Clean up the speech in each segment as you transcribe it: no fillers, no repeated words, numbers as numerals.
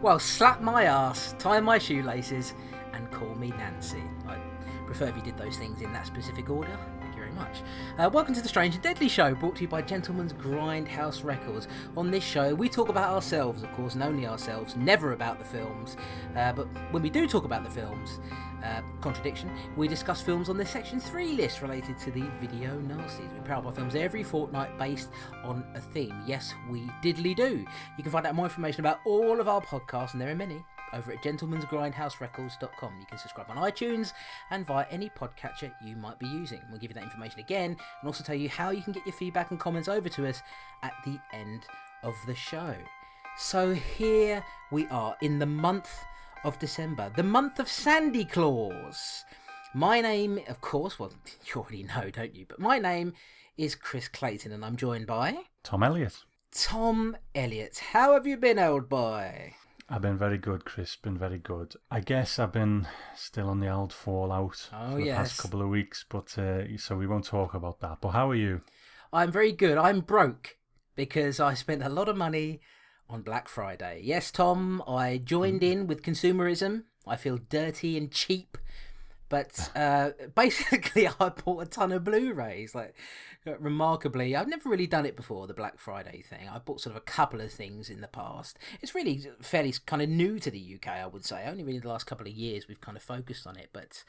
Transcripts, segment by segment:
Well, slap my ass, tie my shoelaces, and call me Nancy. I prefer if you did those things in that specific order. Thank you very much. Welcome to the Strange and Deadly Show, brought to you by Gentleman's Grindhouse Records. On this show, we talk about ourselves, of course, and only ourselves, never about the films. But when we do talk about the films, contradiction, we discuss films on the Section 3 list related to the video nasties. We proud by films every fortnight based on a theme. Yes, we diddly do. You can find out more information about all of our podcasts, and there are many, over at gentlemansgrindhouserecords.com. You can subscribe on iTunes and via any podcatcher you might be using. We'll give you that information again and also tell you how you can get your feedback and comments over to us at the end of the show. So here we are in the month of December, the month of Sandy Claus. My name, of course, well, you already know, don't you? But my name is Chris Clayton, and I'm joined by Tom Elliott. Tom Elliott. How have you been, old boy? I've been very good, Chris. Been very good. I guess I've been still on the old fallout for the past couple of weeks, but so we won't talk about that. But how are you? I'm very good. I'm broke because I spent a lot of money on Black Friday. Yes, Tom, I joined in with consumerism. I feel dirty and cheap. But basically, I bought a ton of Blu-rays. Like, remarkably, I've never really done it before, the Black Friday thing. I bought sort of a couple of things in the past. It's really fairly kind of new to the UK, I would say. Only really the last couple of years we've kind of focused on it. But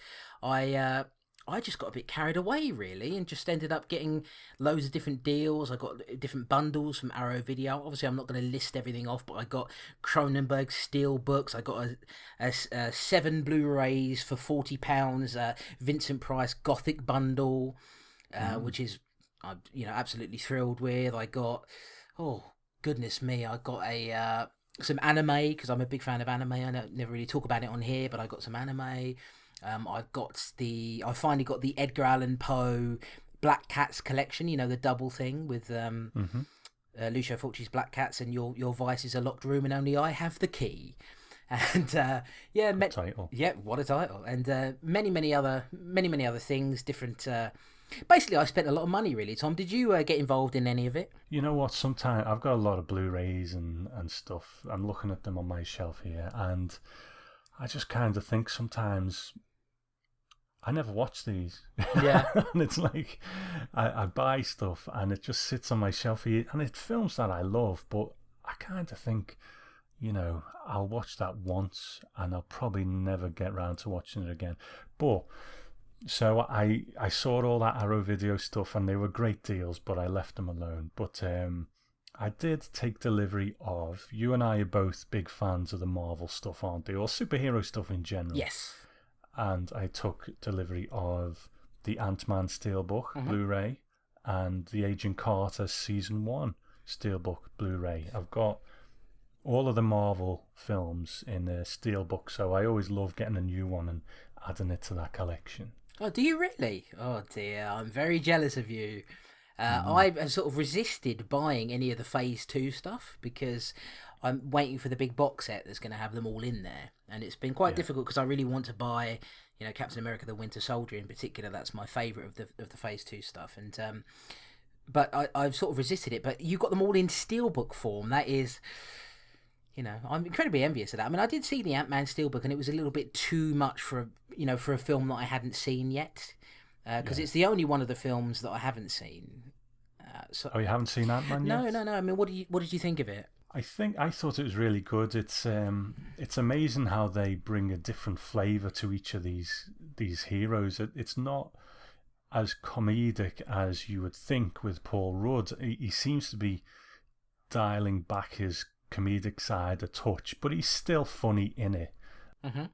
I just got a bit carried away, really, and just ended up getting loads of different deals. I got different bundles from Arrow Video. Obviously, I'm not going to list everything off, but I got Cronenberg Steel books. I got a 7 Blu-rays for £40, Vincent Price Gothic bundle, which is I'm absolutely thrilled with. I got, oh goodness me, I got a some anime because I'm a big fan of anime. I never really talk about it on here, but I got some anime. I finally got the Edgar Allan Poe Black Cats collection, the double thing with Lucio Fulci's Black Cats and your Vice is a locked room and only I have the key. And title. Yeah, what a title. And many other things, different basically I spent a lot of money, really. Tom, did you get involved in any of it? You know what, sometimes I've got a lot of Blu-rays and stuff. I'm looking at them on my shelf here, and I just kind of think sometimes I never watch these. Yeah. And it's like I buy stuff and it just sits on my shelf here, and it's films that I love, but I kind of think, I'll watch that once and I'll probably never get round to watching it again. But so I saw all that Arrow Video stuff and they were great deals, but I left them alone. But I did take delivery of, you and I are both big fans of the Marvel stuff, aren't they? Or superhero stuff in general. Yes. And I took delivery of the Ant-Man Steelbook Blu-ray and the Agent Carter Season 1 Steelbook Blu-ray. I've got all of the Marvel films in a Steelbook, so I always love getting a new one and adding it to that collection. Oh, do you really? Oh dear, I'm very jealous of you. I've sort of resisted buying any of the Phase 2 stuff because I'm waiting for the big box set that's going to have them all in there. And it's been quite difficult because I really want to buy, Captain America the Winter Soldier in particular. That's my favourite of the Phase 2 stuff. And but I've sort of resisted it. But you got them all in Steelbook form. That is, I'm incredibly envious of that. I mean, I did see the Ant-Man Steelbook and it was a little bit too much for a film that I hadn't seen yet. Because it's the only one of the films that I haven't seen. Oh, you haven't seen Ant-Man yet? No. I mean, what did you think of it? I thought it was really good. It's amazing how they bring a different flavour to each of these heroes. It's not as comedic as you would think with Paul Rudd. He seems to be dialing back his comedic side a touch, but he's still funny in it.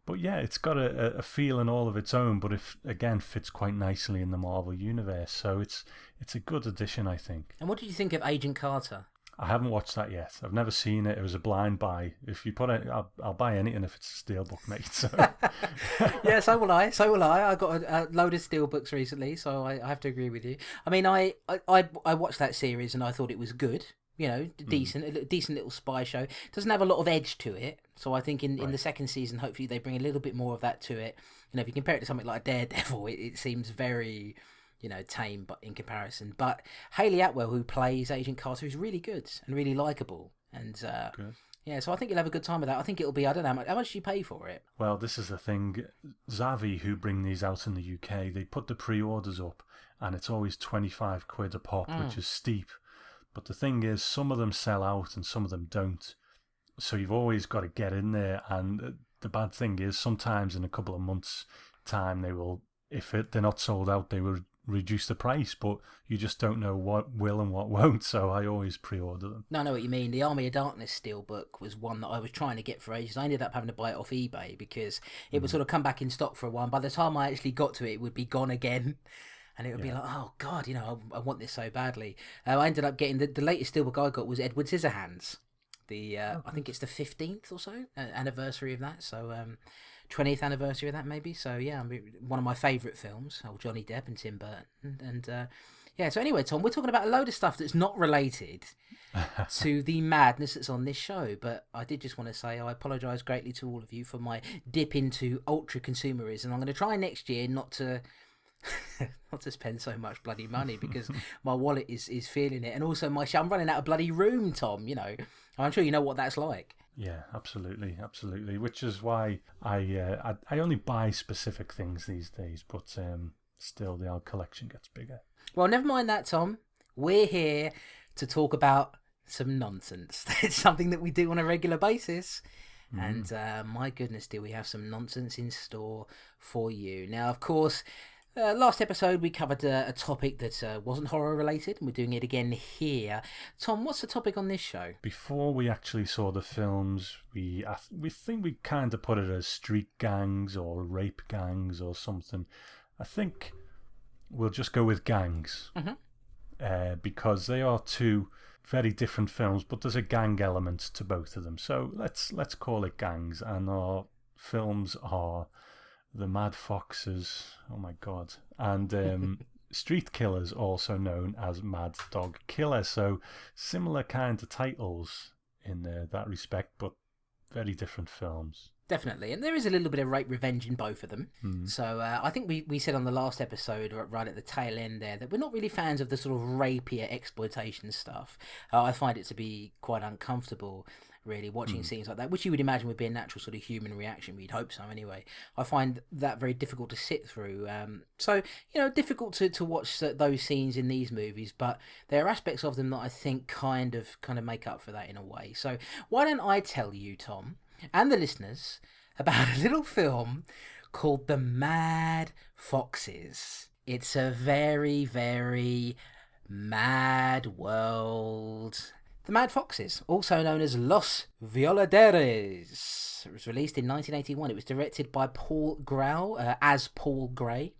But yeah, it's got a feeling all of its own, but it again fits quite nicely in the Marvel universe. So it's a good addition, I think. And what did you think of Agent Carter? I haven't watched that yet. I've never seen it. It was a blind buy. If you put it, I'll buy anything if it's a Steelbook, mate. So. Yeah, so will I. I got a load of Steelbooks recently, so I have to agree with you. I mean, I watched that series and I thought it was good. Decent, a decent little spy show. Doesn't have a lot of edge to it, so I think in the second season, hopefully they bring a little bit more of that to it. If you compare it to something like Daredevil, it seems very, tame, but in comparison. But Hayley Atwell, who plays Agent Carter, is really good and really likable, and Yeah, so I think you'll have a good time with that. I think it'll be, I don't know, how much do you pay for it? Well, this is the thing. Zavi, who bring these out in the UK, they put the pre-orders up, and it's always 25 quid a pop, which is steep. But the thing is, some of them sell out and some of them don't. So you've always got to get in there. And the bad thing is, sometimes in a couple of months' time, they will, they're not sold out, they will reduce the price, but you just don't know what will and what won't, so I always pre-order them. No, I know what you mean. The Army of Darkness steelbook was one that I was trying to get for ages. I ended up having to buy it off eBay because it would sort of come back in stock for a while. By the time I actually got to it, it would be gone again. And it would be like, oh, God, I want this so badly. I ended up getting, the latest steelbook I got was Edward Scissorhands. I think it's the 15th or so anniversary of that. So 20th anniversary of that, maybe. So yeah, one of my favourite films, old Johnny Depp and Tim Burton. And yeah, so anyway, Tom, we're talking about a load of stuff that's not related to the madness that's on this show. But I did just want to say I apologise greatly to all of you for my dip into ultra consumerism. I'm going to try next year not to spend so much bloody money because my wallet is feeling it. And also I'm running out of bloody room, Tom. I'm sure you know what that's like. Yeah, absolutely. Which is why I only buy specific things these days, but still the old collection gets bigger. Well, never mind that, Tom. We're here to talk about some nonsense. It's something that we do on a regular basis. And my goodness, do we have some nonsense in store for you. Now, of course, last episode we covered a topic that wasn't horror related, and we're doing it again here. Tom, what's the topic on this show? Before we actually saw the films, we think we kind of put it as street gangs or rape gangs or something. I think we'll just go with gangs because they are two very different films, but there's a gang element to both of them. So let's call it gangs, and our films are The Mad Foxes, oh my God, and Street Killers, also known as Mad Dog Killer. So similar kind of titles in that respect, but very different films. Definitely, and there is a little bit of rape revenge in both of them. So I think we said on the last episode, right at the tail end there, that we're not really fans of the sort of rapier exploitation stuff. I find it to be quite uncomfortable, really, watching scenes like that, which you would imagine would be a natural sort of human reaction. We'd hope so anyway. I find that very difficult to sit through. So, difficult to watch those scenes in these movies, but there are aspects of them that I think kind of make up for that in a way. So why don't I tell you, Tom, and the listeners, about a little film called The Mad Foxes. It's a very, very mad world. The Mad Foxes, also known as Los Violadores. It was released in 1981. It was directed by Paul Grau, as Paul Gray.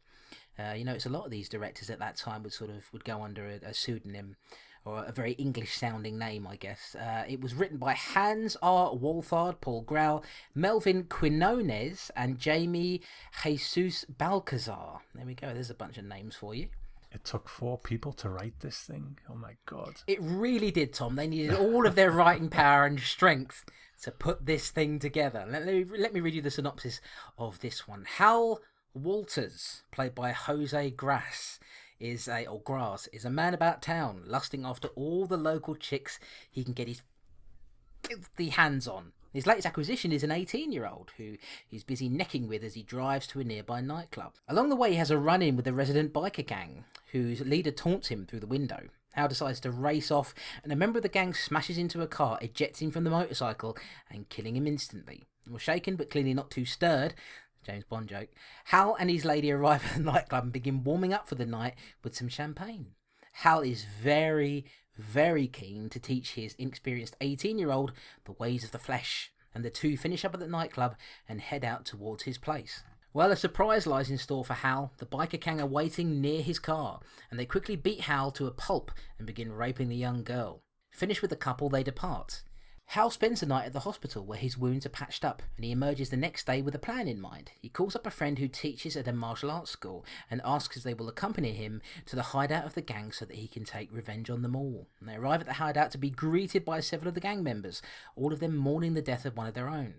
It's a lot of these directors at that time would go under a pseudonym, or a very English-sounding name, I guess. It was written by Hans R. Wolfhard, Paul Grau, Melvin Quinones, and Jamie Jesus Balcazar. There we go. There's a bunch of names for you. It took 4 people to write this thing. Oh my God. It really did, Tom. They needed all of their writing power and strength to put this thing together. Let me read you the synopsis of this one. Hal Walters, played by Jose Grass, is a man about town, lusting after all the local chicks he can get his filthy hands on. His latest acquisition is an 18-year-old who he's busy necking with as he drives to a nearby nightclub. Along the way, he has a run-in with a resident biker gang, whose leader taunts him through the window. Hal decides to race off, and a member of the gang smashes into a car, ejects him from the motorcycle, and killing him instantly. Well, shaken but clearly not too stirred, James Bond joke, Hal and his lady arrive at the nightclub and begin warming up for the night with some champagne. Hal is very, very keen to teach his inexperienced 18-year-old the ways of the flesh, and the two finish up at the nightclub and head out towards his place. Well, a surprise lies in store for Hal. The biker gang are waiting near his car, and they quickly beat Hal to a pulp and begin raping the young girl. Finished with the couple, they depart. Hal spends the night at the hospital where his wounds are patched up, and he emerges the next day with a plan in mind. He calls up a friend who teaches at a martial arts school and asks if they will accompany him to the hideout of the gang so that he can take revenge on them all. And they arrive at the hideout to be greeted by several of the gang members, all of them mourning the death of one of their own.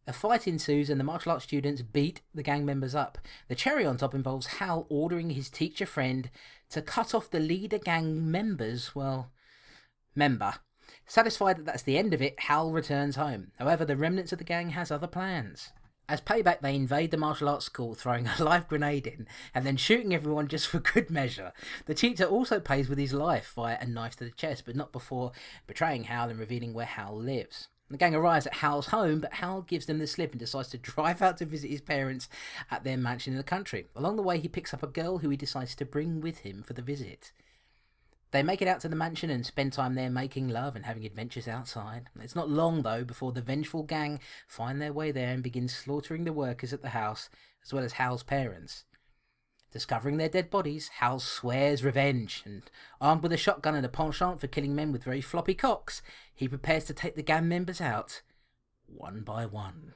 A fight ensues and the martial arts students beat the gang members up. The cherry on top involves Hal ordering his teacher friend to cut off the leader gang member Satisfied that that's the end of it, Hal returns home. However, the remnants of the gang has other plans. As payback, they invade the martial arts school, throwing a live grenade in, and then shooting everyone just for good measure. The cheater also pays with his life via a knife to the chest, but not before betraying Hal and revealing where Hal lives. The gang arrives at Hal's home, but Hal gives them the slip and decides to drive out to visit his parents at their mansion in the country. Along the way, he picks up a girl who he decides to bring with him for the visit. They make it out to the mansion and spend time there making love and having adventures outside. It's not long, though, before the vengeful gang find their way there and begin slaughtering the workers at the house, as well as Hal's parents. Discovering their dead bodies, Hal swears revenge, and armed with a shotgun and a penchant for killing men with very floppy cocks, he prepares to take the gang members out, one by one.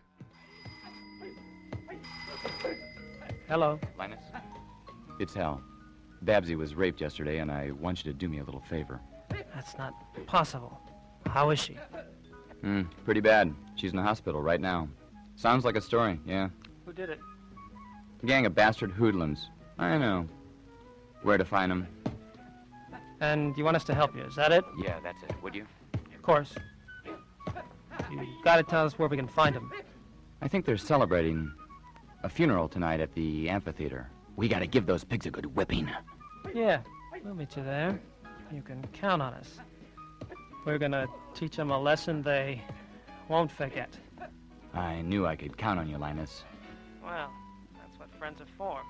Hello. Linus? It's Hal. Babsy was raped yesterday, and I want you to do me a little favor. That's not possible. How is she? Pretty bad. She's in the hospital right now. Sounds like a story, yeah. Who did it? A gang of bastard hoodlums. I know. Where to find them? And you want us to help you, is that it? Yeah, that's it. Would you? Of course. You gotta tell us where we can find them. I think they're celebrating a funeral tonight at the amphitheater. We gotta give those pigs a good whipping. Yeah, we'll meet you there. You can count on us. We're gonna teach them a lesson they won't forget. I knew I could count on you, Linus. Well, that's what friends are for.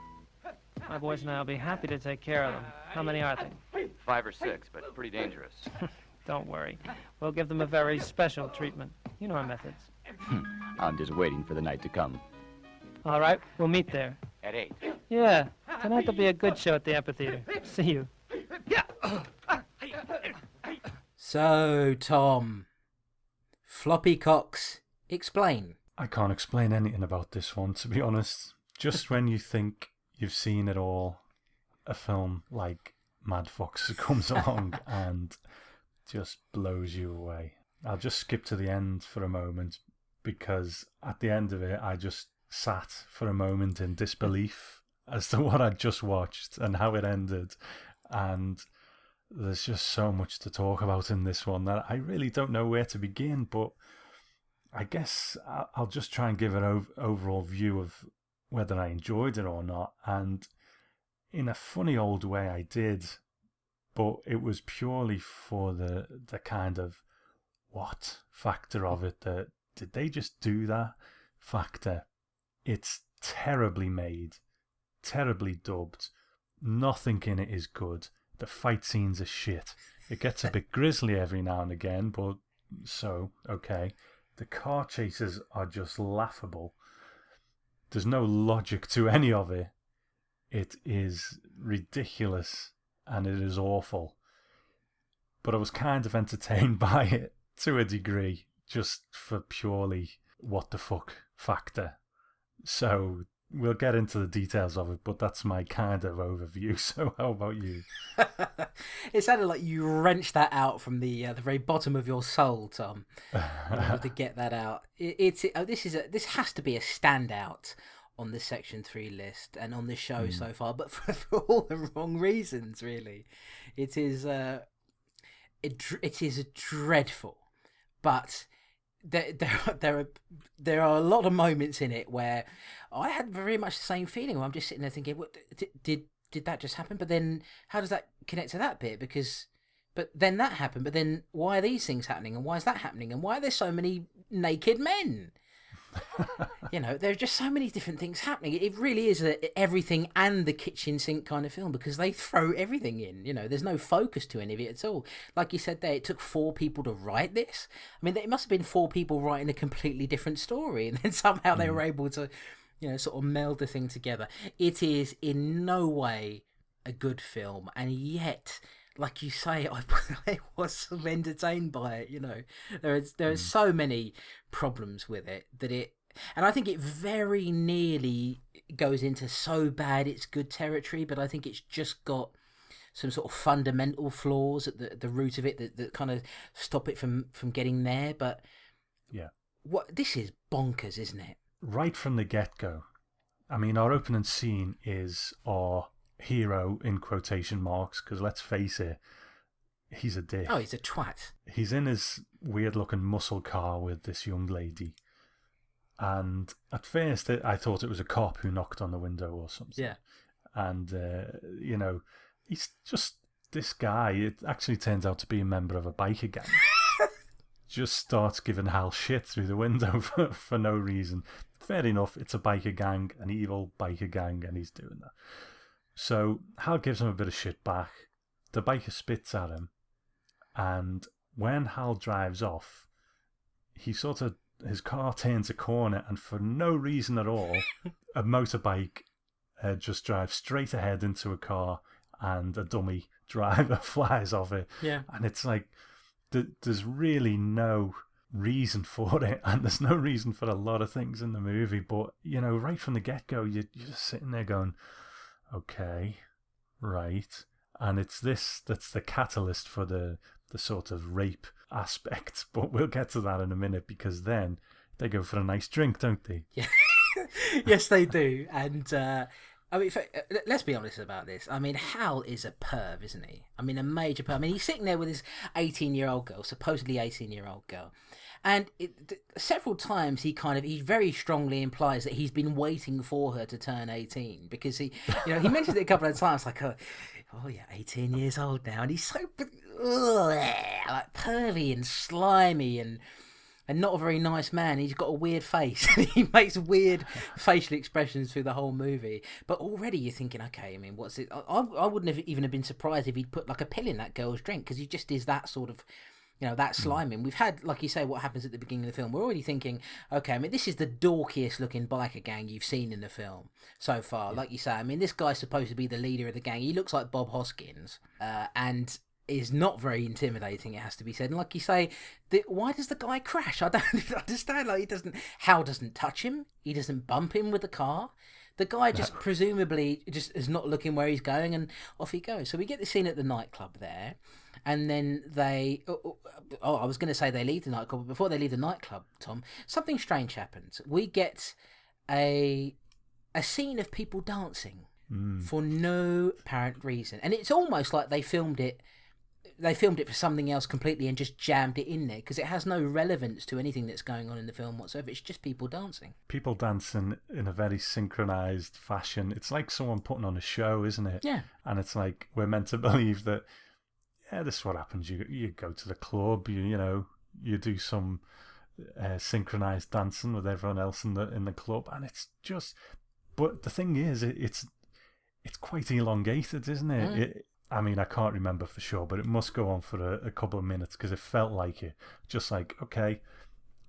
My boys and I will be happy to take care of them. How many are they? 5 or 6, but pretty dangerous. Don't worry. We'll give them a very special treatment. You know our methods. I'm just waiting for the night to come. All right, we'll meet there. At 8. Yeah, tonight there'll be a good show at the amphitheater. See you. So, Tom, floppy cocks, explain. I can't explain anything about this one, to be honest. Just when you think you've seen it all, a film like Mad Fox comes along and just blows you away. I'll just skip to the end for a moment, because at the end of it, I just sat for a moment in disbelief as to what I'd just watched and how it ended. And there's just so much to talk about in this one that I really don't know where to begin, but I guess I'll just try and give an overall view of whether I enjoyed it or not. And in a funny old way, I did, but it was purely for the kind of what factor of it. That did they just do that factor? It's terribly made, terribly dubbed. Nothing in it is good. The fight scenes are shit. It gets a bit grisly every now and again, but so, okay. The car chases are just laughable. There's no logic to any of it. It is ridiculous and it is awful. But I was kind of entertained by it to a degree, just for purely what the fuck factor. So we'll get into the details of it, but that's my kind of overview. So how about you? It sounded like you wrenched that out from the very bottom of your soul, Tom, in order to get that out. This has to be a standout on the Section 3 list and on this show so far, but for all the wrong reasons, really. It is dreadful, but there are a lot of moments in it where I had very much the same feeling. Where I'm just sitting there thinking, "What did that just happen?" But then, how does that connect to that bit? But then that happened. But then, why are these things happening? And why is that happening? And why are there so many naked men? There are just so many different things happening. It really is everything and the kitchen sink kind of film, because they throw everything in. There's no focus to any of it at all. Like you said there, it took 4 people to write this. I mean, it must have been 4 people writing a completely different story, and then somehow they were able to, sort of meld the thing together. It is in no way a good film, and yet, like you say, I was entertained by it. There are so many problems with it and I think it very nearly goes into so bad it's good territory, but I think it's just got some sort of fundamental flaws at the root of it that kind of stop it from getting there. But yeah, this is bonkers, isn't it? Right from the get-go. I mean, our opening scene is our hero, in quotation marks, because let's face it, he's a dick. Oh, he's a twat. He's in his weird-looking muscle car with this young lady. And at first, I thought it was a cop who knocked on the window or something. Yeah. And, he's just this guy. It actually turns out to be a member of a biker gang. Just starts giving Hal shit through the window for no reason. Fair enough, it's a biker gang, an evil biker gang, and he's doing that. So Hal gives him a bit of shit back. The biker spits at him. And when Hal drives off, his car turns a corner, and for no reason at all, a motorbike just drives straight ahead into a car, and a dummy driver flies off it. Yeah. And it's like, there's really no reason for it, and there's no reason for a lot of things in the movie. But, right from the get-go, you're just sitting there going, okay, right. And it's this that's the catalyst for the sort of rape aspect, but we'll get to that in a minute, because then they go for a nice drink, don't they? Yeah. Yes, they do. And let's be honest about this. I mean, Hal is a perv, isn't he? I mean, a major perv. I mean, he's sitting there with his 18-year-old girl, supposedly 18-year-old girl, and several times he very strongly implies that he's been waiting for her to turn 18, because he mentioned it a couple of times, like, oh yeah, 18 years old now, and he's so like pervy and slimy and not a very nice man. He's got a weird face. He makes weird facial expressions through the whole movie. But already you're thinking, okay, I mean, what's it? I wouldn't have even been surprised if he'd put like a pill in that girl's drink, because he just is that sort of, that sliming. We've had, like you say, what happens at the beginning of the film. We're already thinking, okay, I mean, this is the dorkiest looking biker gang you've seen in the film so far. Yeah. Like you say, I mean, this guy's supposed to be the leader of the gang. He looks like Bob Hoskins, and is not very intimidating, it has to be said. And like you say, why does the guy crash? I don't understand. Like, Hal doesn't touch him. He doesn't bump him with the car. The guy just presumably just is not looking where he's going, and off he goes. So we get the scene at the nightclub there, and then I was going to say they leave the nightclub, but before they leave the nightclub, Tom, something strange happens. We get a scene of people dancing for no apparent reason, and it's almost like they filmed it for something else completely and just jammed it in there, because it has no relevance to anything that's going on in the film whatsoever. It's just people dancing. People dancing in a very synchronized fashion. It's like someone putting on a show, isn't it? Yeah. And it's like, we're meant to believe that, yeah, this is what happens. You go to the club, you do some synchronized dancing with everyone else in the club, and it's just. But the thing is, it's quite elongated, isn't it? I mean, I can't remember for sure, but it must go on for a couple of minutes, because it felt like it. Just like, okay,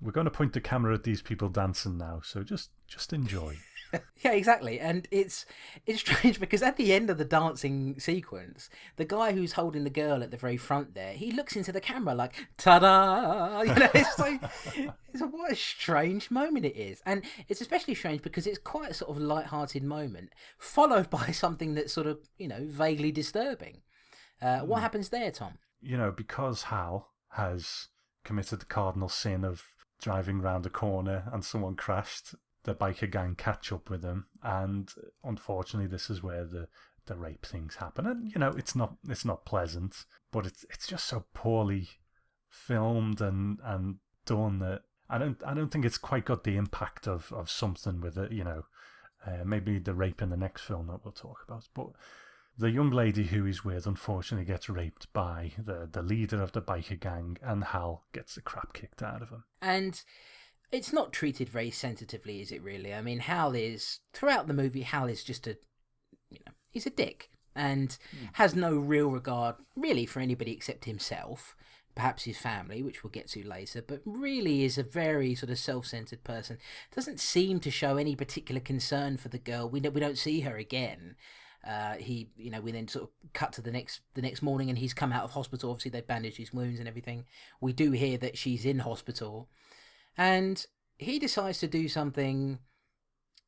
we're going to point the camera at these people dancing now, so just enjoy. Yeah, exactly. And it's strange, because at the end of the dancing sequence, the guy who's holding the girl at the very front there, he looks into the camera like, ta-da! It's like, what a strange moment it is. And it's especially strange because it's quite a sort of light-hearted moment, followed by something that's sort of, vaguely disturbing. What happens there, Tom? Because Hal has committed the cardinal sin of driving round a corner and someone crashed, the biker gang catch up with him, and unfortunately this is where the rape things happen. And it's not pleasant, but it's just so poorly filmed and done that I don't think it's quite got the impact of something with it. Maybe the rape in the next film that we'll talk about. But the young lady who he's with unfortunately gets raped by the leader of the biker gang, and Hal gets the crap kicked out of him. And it's not treated very sensitively, is it really? I mean, throughout the movie, Hal is just he's a dick, and has no real regard, really, for anybody except himself, perhaps his family, which we'll get to later, but really is a very sort of self-centered person. Doesn't seem to show any particular concern for the girl. We don't see her again. We then sort of cut to the next morning, and he's come out of hospital. Obviously, they bandaged his wounds and everything. We do hear that she's in hospital. And he decides to do something.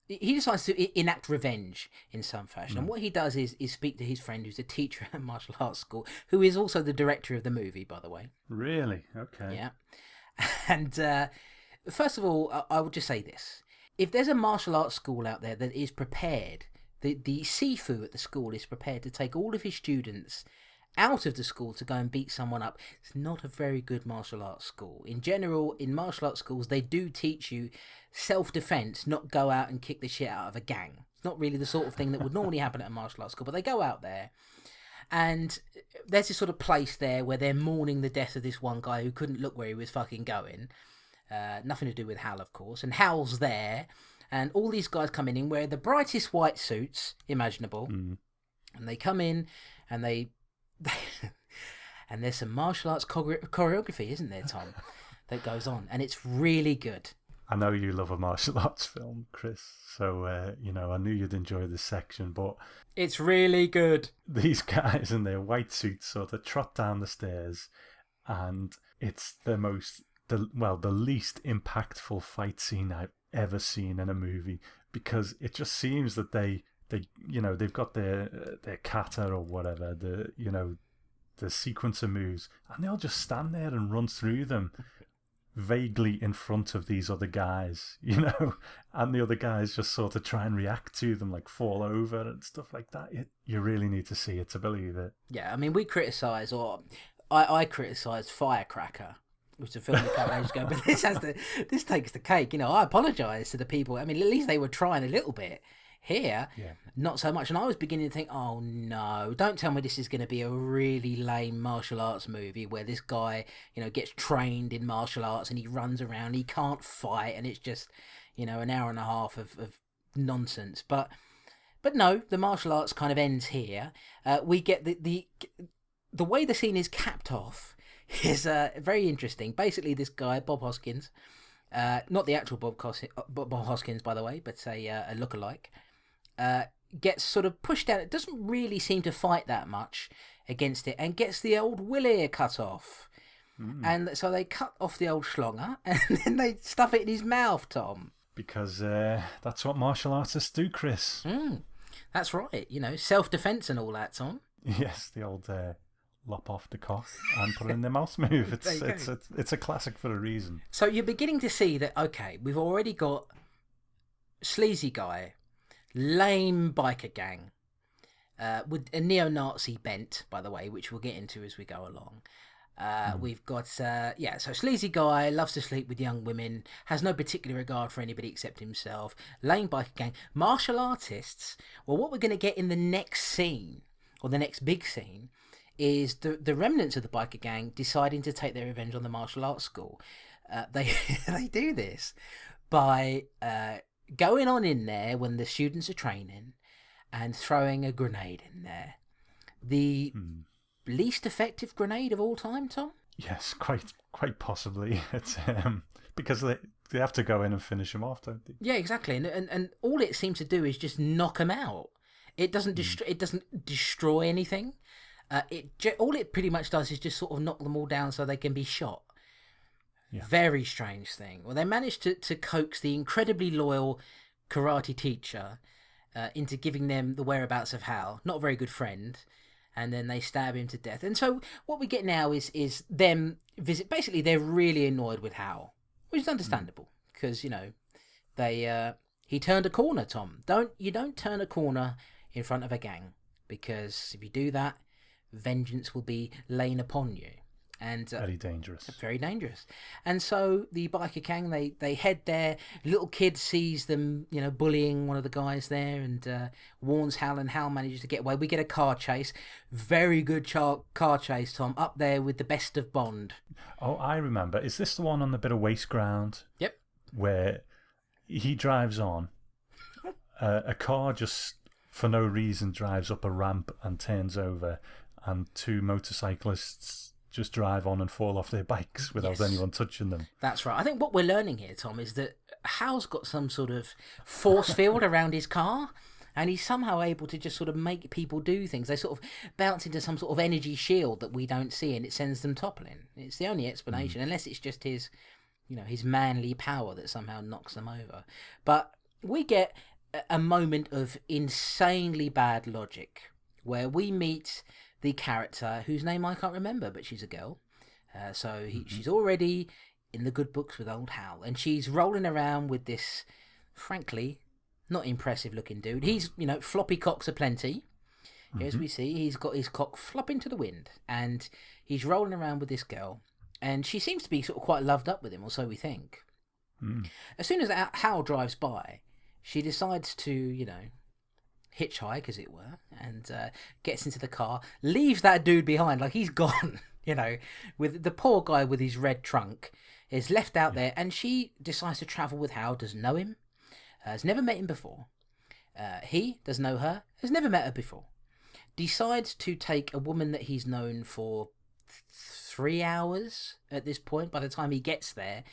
He decides to enact revenge in some fashion. And what he does is speak to his friend, who's a teacher at a martial arts school, who is also the director of the movie, by the way. Really? Okay. Yeah. And first of all, I would just say this. If there's a martial arts school out there that is prepared, the Sifu at the school is prepared to take all of his students out of the school to go and beat someone up. It's not a very good martial arts school. In general, in martial arts schools, they do teach you self-defense, not go out and kick the shit out of a gang. It's not really the sort of thing that would normally happen at a martial arts school, but they go out there. And there's this sort of place there where they're mourning the death of this one guy who couldn't look where he was fucking going. Nothing to do with Hal, of course. And Hal's there. And all these guys come in wearing the brightest white suits imaginable. And they come in and they and there's some martial arts choreography, isn't there, Tom, that goes on. And it's really good. I know you love a martial arts film, Chris. So, I knew you'd enjoy this section. But it's really good. These guys in their white suits sort of trot down the stairs. And it's the least impactful fight scene I've ever seen in a movie, because it just seems that they've got their kata or whatever, the sequence of moves, and they'll just stand there and run through them vaguely in front of these other guys, and the other guys just sort of try and react to them, like fall over and stuff like that. You really need to see it to believe it. Yeah, I mean, we criticise, or I criticised Firecracker, which was a film that came out ages ago, but this takes the cake. I apologise to the people. I mean, at least they were trying a little bit. Here, not so much. And I was beginning to think, oh no, don't tell me this is going to be a really lame martial arts movie where this guy, gets trained in martial arts and he runs around, he can't fight, and it's just, an hour and a half of nonsense. But no, the martial arts kind of ends here. We get the way the scene is capped off is very interesting. Basically, this guy, Bob Hoskins, not the actual Bob Hoskins, by the way, but a lookalike, gets sort of pushed out. It doesn't really seem to fight that much against it, and gets the old will ear cut off. And so they cut off the old schlonger and then they stuff it in his mouth, Tom. Because that's what martial artists do, Chris. That's right. Self-defense and all that, Tom. Yes, the old lop off the cock and put it in their mouth move. It's a classic for a reason. So you're beginning to see that, okay, we've already got sleazy guy, lame biker gang, with a neo-Nazi bent, by the way, which we'll get into as we go along. We've got, so sleazy guy, loves to sleep with young women, has no particular regard for anybody except himself, lame biker gang, martial artists. Well, what we're going to get in the next scene, or the next big scene, is the remnants of the biker gang deciding to take their revenge on the martial arts school. They do this by going on in there when the students are training and throwing a grenade in there. The least effective grenade of all time, Tom? Yes, quite possibly. It's because they have to go in and finish them off, don't they? Yeah, exactly. And all it seems to do is just knock them out. It doesn't destroy anything. All it pretty much does is just sort of knock them all down so they can be shot. Yeah. Very strange thing. Well, they managed to coax the incredibly loyal karate teacher into giving them the whereabouts of Hal. Not a very good friend. And then they stab him to death. And so what we get now is them visit. Basically, they're really annoyed with Hal, which is understandable because he turned a corner. Tom, you don't turn a corner in front of a gang, because if you do that, vengeance will be lain upon you. And very dangerous. Very dangerous. And so the biker gang, they head there. Little kid sees them, bullying one of the guys there, and warns Hal, and Hal manages to get away. We get a car chase. Very good car chase, Tom. Up there with the best of Bond. Oh, I remember. Is this the one on the bit of waste ground? Yep. Where he drives on. A car just, for no reason, drives up a ramp and turns over, and two motorcyclists just drive on and fall off their bikes without anyone touching them. That's right. I think what we're learning here, Tom, is that Hal's got some sort of force field around his car, and he's somehow able to just sort of make people do things. They sort of bounce into some sort of energy shield that we don't see, and it sends them toppling. It's the only explanation, unless it's just his manly power that somehow knocks them over. But we get a moment of insanely bad logic where we meet the character whose name I can't remember, but she's a girl. She's already in the good books with old Hal, and she's rolling around with this, frankly, not impressive looking dude. He's, floppy cocks aplenty. As we see, he's got his cock flopping to the wind, and he's rolling around with this girl, and she seems to be sort of quite loved up with him, or so we think. As soon as Hal drives by, she decides to, hitchhike, as it were, and gets into the car, leaves that dude behind, like he's gone, with the poor guy with his red trunk is left out there, and she decides to travel with Hal, doesn't know him, has never met him before. He doesn't know her, has never met her before. Decides to take a woman that he's known for 3 hours at this point, by the time he gets there,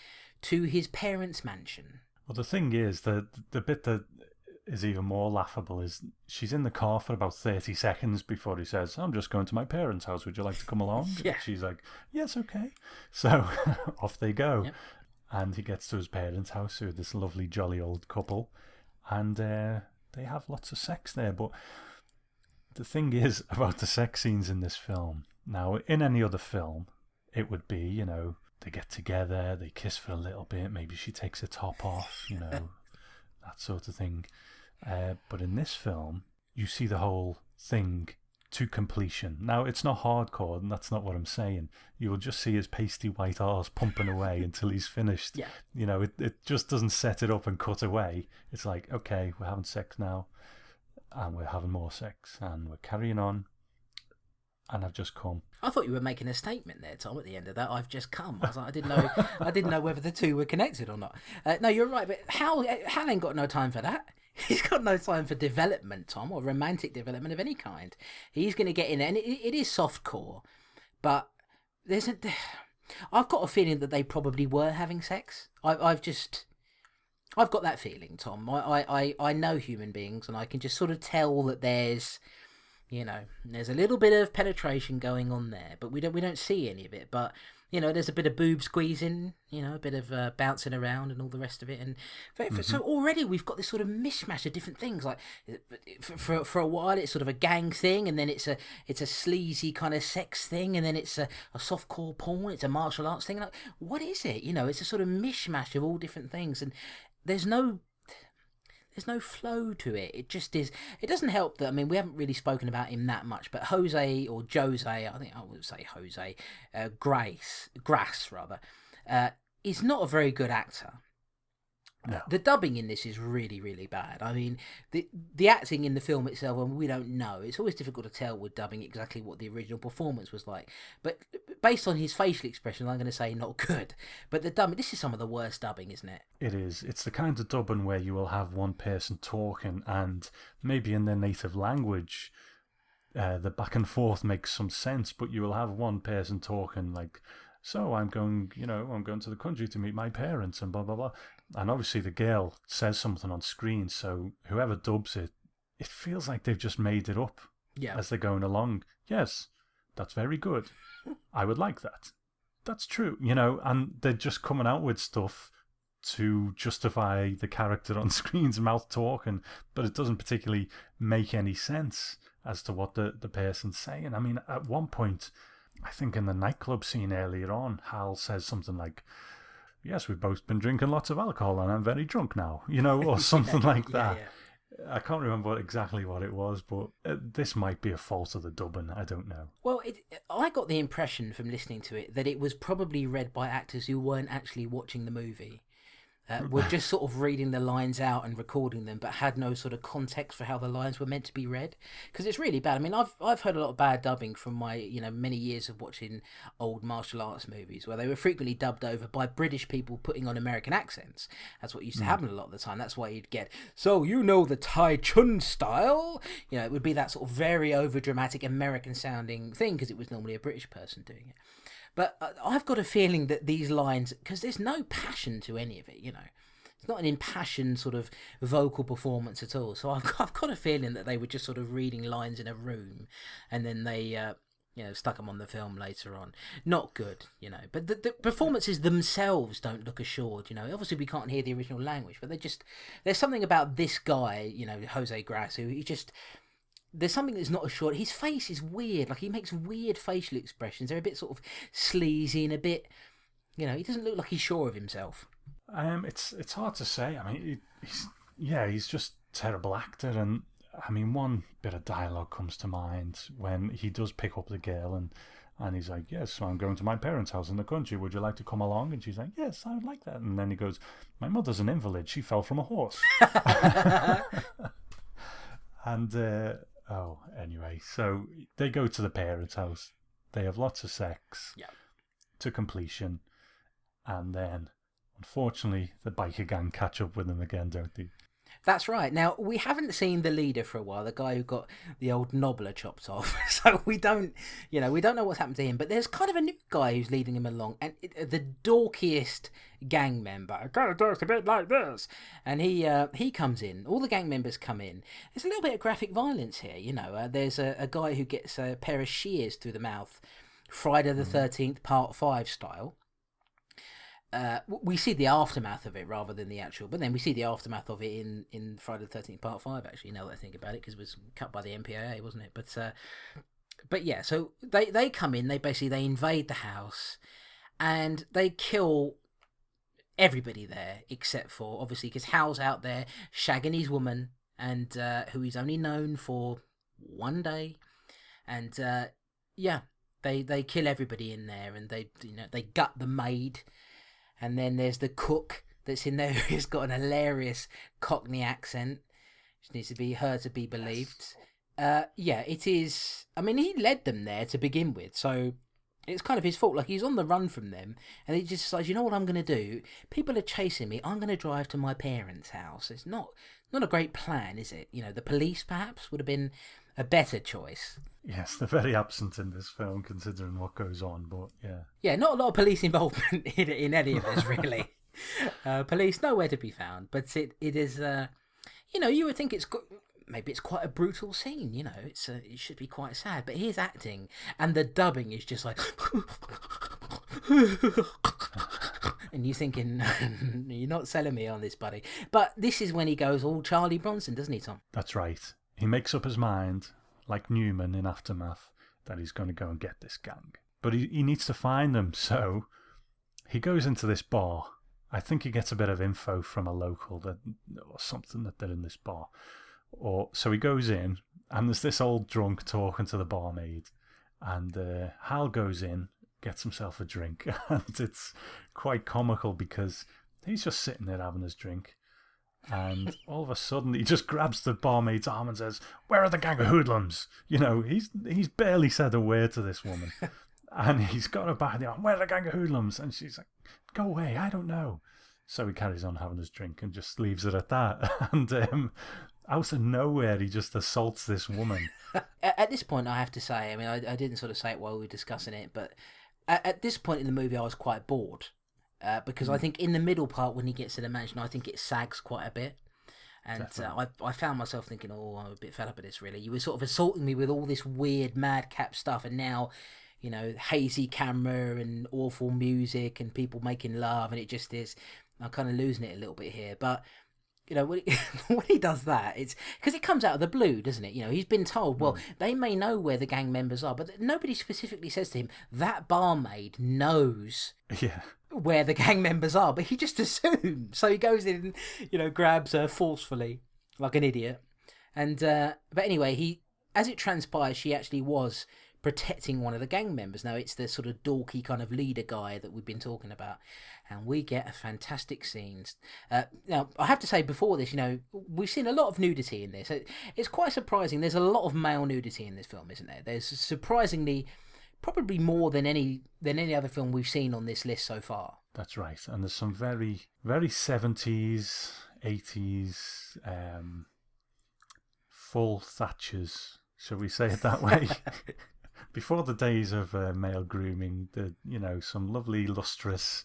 to his parents' mansion. Well, the thing is, the bit that is even more laughable is she's in the car for about 30 seconds before he says, I'm just going to my parents' house, would you like to come along? Yeah. She's like, yes, okay. So off they go. Yep. And he gets to his parents' house with this lovely jolly old couple, and they have lots of sex there. But the thing is about the sex scenes in this film, now in any other film it would be, they get together, they kiss for a little bit, maybe she takes her top off, that sort of thing. But in this film, you see the whole thing to completion. Now, it's not hardcore, and that's not what I'm saying. You'll just see his pasty white arse pumping away until he's finished. Yeah. It just doesn't set it up and cut away. It's like, okay, we're having sex now, and we're having more sex, and we're carrying on, and I've just come. I thought you were making a statement there, Tom, at the end of that. I've just come. I was like, I didn't know whether the two were connected or not. No, you're right, but Hal ain't got no time for that. He's got no time for development, Tom, or romantic development of any kind. He's going to get in there, and it is softcore, but I've got a feeling that they probably were having sex. I've got that feeling, Tom. I know human beings, and I can just sort of tell that there's a little bit of penetration going on there, but we don't see any of it. But there's a bit of boob squeezing, a bit of bouncing around and all the rest of it. And so already we've got this sort of mishmash of different things. Like for a while it's sort of a gang thing, and then it's a sleazy kind of sex thing, and then it's a softcore porn, it's a martial arts thing. Like, what is it? It's a sort of mishmash of all different things, and there's no flow to it. It just is. It doesn't help that, we haven't really spoken about him that much, but Jose, I think I would say Jose, Grass rather, is not a very good actor. No. The dubbing in this is really, really bad. The acting in the film itself, and we don't know. It's always difficult to tell with dubbing exactly what the original performance was like. But based on his facial expression, I'm going to say not good. But the dubbing, this is some of the worst dubbing, isn't it? It is. It's the kind of dubbing where you will have one person talking, and maybe in their native language, the back and forth makes some sense, but you will have one person talking like, so I'm going to the country to meet my parents and blah, blah, blah. And obviously the girl says something on screen, so whoever dubs it, it feels like they've just made it up as they're going along. Yes, that's very good. I would like that. That's true, and they're just coming out with stuff to justify the character on screen's mouth talking, but it doesn't particularly make any sense as to what the person's saying. At one point, I think in the nightclub scene earlier on, Hal says something like, yes, we've both been drinking lots of alcohol and I'm very drunk now, or something like that. Yeah. I can't remember exactly what it was, but this might be a fault of the dubbing. I don't know. Well, I got the impression from listening to it that it was probably read by actors who weren't actually watching the movie. Were just sort of reading the lines out and recording them, but had no sort of context for how the lines were meant to be read. Because it's really bad. I've heard a lot of bad dubbing from my many years of watching old martial arts movies, where they were frequently dubbed over by British people putting on American accents. That's what used to happen a lot of the time. That's why you'd get, so the Tai Chun style. It would be that sort of very over dramatic American sounding thing, because it was normally a British person doing it. But I've got a feeling that these lines, because there's no passion to any of it, It's not an impassioned sort of vocal performance at all. So I've got a feeling that they were just sort of reading lines in a room, and then they stuck them on the film later on. Not good, But the performances themselves don't look assured, Obviously we can't hear the original language, but there's something about this guy, Jose Grass, who there's something that's not assured. His face is weird. Like, he makes weird facial expressions. They're a bit sort of sleazy and a bit, he doesn't look like he's sure of himself. It's hard to say. He's just a terrible actor, and I mean, one bit of dialogue comes to mind when he does pick up the girl and he's like, yes, so I'm going to my parents' house in the country. Would you like to come along? And she's like, yes, I would like that. And then he goes, my mother's an invalid. She fell from a horse. And, anyway, so they go to the parents' house. They have lots of sex to completion. And then, unfortunately, the biker gang catch up with them again, don't they? That's right. Now, we haven't seen the leader for a while, the guy who got the old knobbler chopped off. So we don't know what's happened to him. But there's kind of a new guy who's leading him along. And the dorkiest gang member. I gotta do it a bit like this. And he comes in. All the gang members come in. There's a little bit of graphic violence here, There's a guy who gets a pair of shears through the mouth. Friday the 13th, part 5 style. We see the aftermath of it rather than the actual, but then we see the aftermath of it in Friday the 13th part 5, actually, now that I think about it, because it was cut by the MPAA, wasn't it? But yeah, so they come in, they invade the house and they kill everybody there except for, obviously, because Hal's out there shagging his woman, and who he's only known for one day, and they kill everybody in there, and they gut the maid. And then there's the cook that's in there who's got an hilarious Cockney accent. Which needs to be to be believed. It is. I mean, he led them there to begin with, so it's kind of his fault. Like, he's on the run from them, and he just decides, you know what I'm going to do? People are chasing me. I'm going to drive to my parents' house. It's not a great plan, is it? The police perhaps would have been a better choice. Yes, they're very absent in this film considering what goes on, but yeah. Yeah, not a lot of police involvement in any of this, really. Police nowhere to be found, but it is, you would think maybe it's quite a brutal scene, it should be quite sad, but his acting and the dubbing is just like... And you're thinking, you're not selling me on this, buddy. But this is when he goes all Charlie Bronson, doesn't he, Tom? That's right. He makes up his mind, like Newman in Aftermath, that he's going to go and get this gang. But he needs to find them, so he goes into this bar. I think he gets a bit of info from a local or something that they're in this bar. So he goes in, and there's this old drunk talking to the barmaid, and Hal goes in, gets himself a drink, and it's quite comical because he's just sitting there having his drink. And all of a sudden, he just grabs the barmaid's arm and says, "Where are the gang of hoodlums?" He's barely said a word to this woman. And he's got her back in the arm, "Where are the gang of hoodlums?" And she's like, "Go away, I don't know." So he carries on having his drink and just leaves it at that. And out of nowhere, he just assaults this woman. At this point, I have to say, I mean, I didn't sort of say it while we were discussing it, but at this point in the movie, I was quite bored. Because I think in the middle part, when he gets to the mansion, I think it sags quite a bit. And I found myself thinking, I'm a bit fed up with this, really. You were sort of assaulting me with all this weird madcap stuff, and now, hazy camera and awful music and people making love, and it just is... I'm kind of losing it a little bit here. But, when he does that, it's... Because it comes out of the blue, doesn't it? He's been told, well, they may know where the gang members are, but nobody specifically says to him, that barmaid knows... Yeah. Where the gang members are, but he just assumes. So he goes in and, grabs her forcefully, like an idiot. And, but anyway, as it transpires, she actually was protecting one of the gang members. Now, it's the sort of dorky kind of leader guy that we've been talking about. And we get a fantastic scenes. Now, I have to say, before this, we've seen a lot of nudity in this. It's quite surprising. There's a lot of male nudity in this film, isn't there? There's surprisingly... Probably more than any other film we've seen on this list so far. That's right. And there's some very, very 70s, 80s, full Thatchers, shall we say it that way? Before the days of male grooming, some lovely, lustrous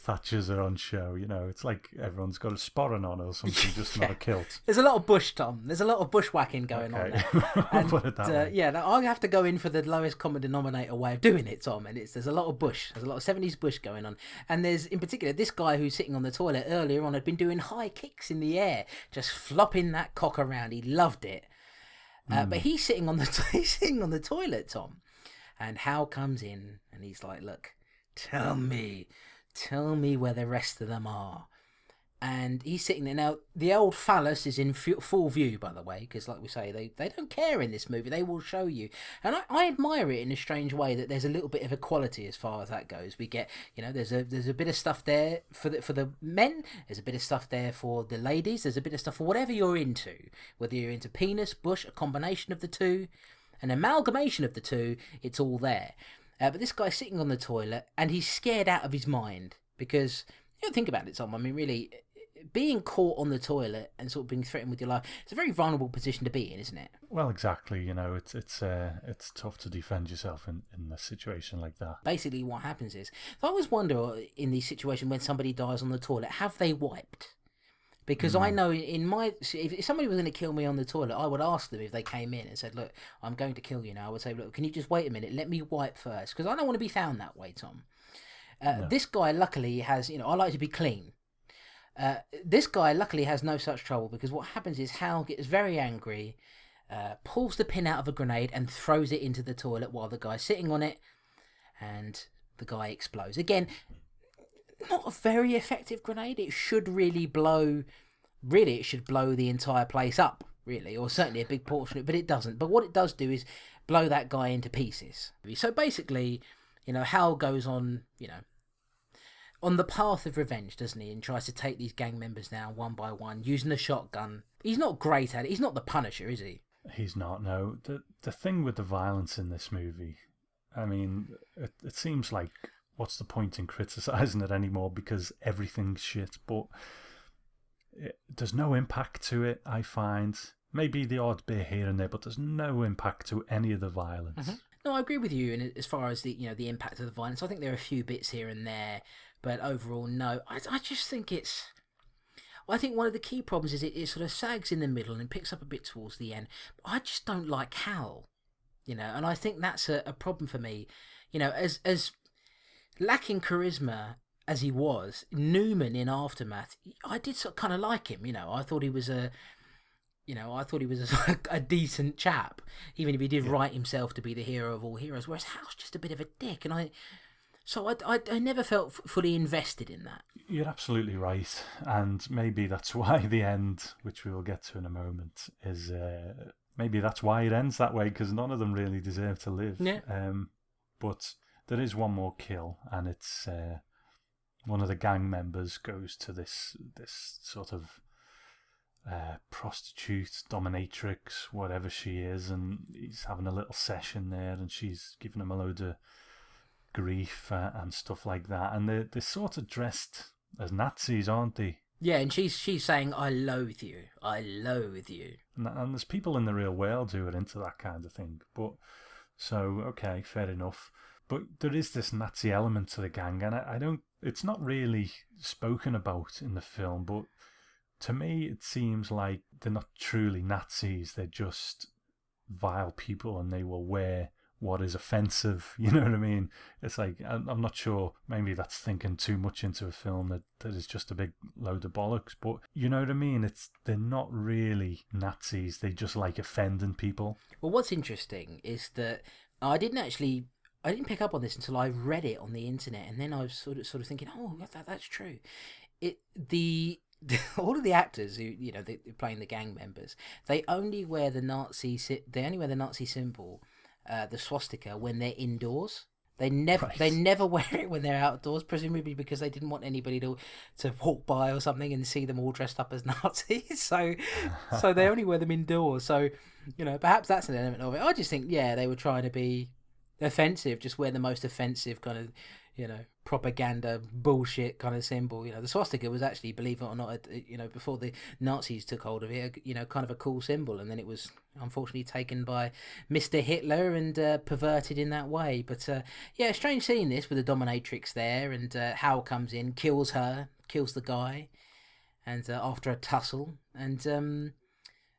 Thatchers are on show. It's like everyone's got a sporran on or something, just not a kilt. There's a lot of bush, Tom. There's a lot of bushwhacking going on there. And, put it that way. I have to go in for the lowest common denominator way of doing it, Tom. And there's a lot of bush. There's a lot of 70s bush going on. And there's, in particular, this guy who's sitting on the toilet earlier on had been doing high kicks in the air, just flopping that cock around. He loved it. But he's sitting on the toilet, Tom. And Hal comes in and he's like, "Look, tell me where the rest of them are." and he's sitting there. Now, the old phallus is in full view, by the way, because like we say, they don't care in this movie. They will show you. And I admire it in a strange way that there's a little bit of equality as far as that goes. We get, there's a bit of stuff there for the men, there's a bit of stuff there for the ladies, there's a bit of stuff for whatever you're into, whether you're into penis, bush, a combination of the two, an amalgamation of the two, it's all there. But this guy's sitting on the toilet, and he's scared out of his mind, because, think about it, Tom, I mean, really, being caught on the toilet and sort of being threatened with your life, it's a very vulnerable position to be in, isn't it? Well, exactly. It's tough to defend yourself in a situation like that. Basically, what happens is, I always wonder in these situations when somebody dies on the toilet, have they wiped? Because I know if somebody was going to kill me on the toilet, I would ask them if they came in and said, "Look, I'm going to kill you now." I would say, "Look, can you just wait a minute? Let me wipe first, because I don't want to be found that way, Tom." No. This guy luckily has, I like to be clean. This guy luckily has no such trouble, because what happens is Hal gets very angry, pulls the pin out of a grenade and throws it into the toilet while the guy's sitting on it, and the guy explodes. Again, not a very effective grenade. It should really blow the entire place up, really, or certainly a big portion of it, but it doesn't. But what it does do is blow that guy into pieces. So basically, Hal goes on, on the path of revenge, doesn't he? And tries to take these gang members down one by one, using a shotgun. He's not great at it. He's not the Punisher, is he? He's not, no. The thing with the violence in this movie, I mean, it seems like, what's the point in criticising it anymore, because everything's shit, but there's no impact to it, I find. Maybe the odd bit here and there, but there's no impact to any of the violence. Mm-hmm. No, I agree with you. And as far as the impact of the violence, I think there are a few bits here and there, but overall, no. I just think I think one of the key problems is it sort of sags in the middle and picks up a bit towards the end. I just don't like Hal, and I think that's a problem for me. As lacking charisma as he was, Newman in Aftermath, I did sort of kind of like him. I thought he was a decent chap, even if he did write himself to be the hero of all heroes. Whereas Hal's just a bit of a dick, and I never felt fully invested in that. You're absolutely right, and maybe that's why the end, which we will get to in a moment, is maybe that's why it ends that way, because none of them really deserve to live. Yeah. But there is one more kill, and it's one of the gang members goes to this sort of prostitute, dominatrix, whatever she is, and he's having a little session there, and she's giving him a load of grief and stuff like that, and they're sort of dressed as Nazis, aren't they? Yeah, and she's saying, "I loathe you, I loathe you." And there's people in the real world who are into that kind of thing, but so okay, fair enough. But there is this Nazi element to the gang, and I don't. It's not really spoken about in the film, but to me, it seems like they're not truly Nazis. They're just vile people, and they will wear what is offensive. You know what I mean? It's like, I'm not sure. Maybe that's thinking too much into a film that is just a big load of bollocks. But you know what I mean? They're not really Nazis. They just like offending people. Well, what's interesting is that I didn't pick up on this until I read it on the internet, and then I was sort of thinking, oh, that's true. All of the actors who they're playing the gang members, they only wear the Nazi symbol, the swastika, when they're indoors. They never wear it when they're outdoors, presumably because they didn't want anybody to walk by or something and see them all dressed up as Nazis. So they only wear them indoors. So perhaps that's an element of it. I just think they were trying to be offensive, just wear the most offensive kind of propaganda bullshit kind of symbol. The swastika was actually, believe it or not, before the Nazis took hold of it, kind of a cool symbol, and then it was unfortunately taken by Mr. Hitler and perverted in that way. But strange seeing this with the dominatrix there, and Hal comes in, kills the guy, and after a tussle, and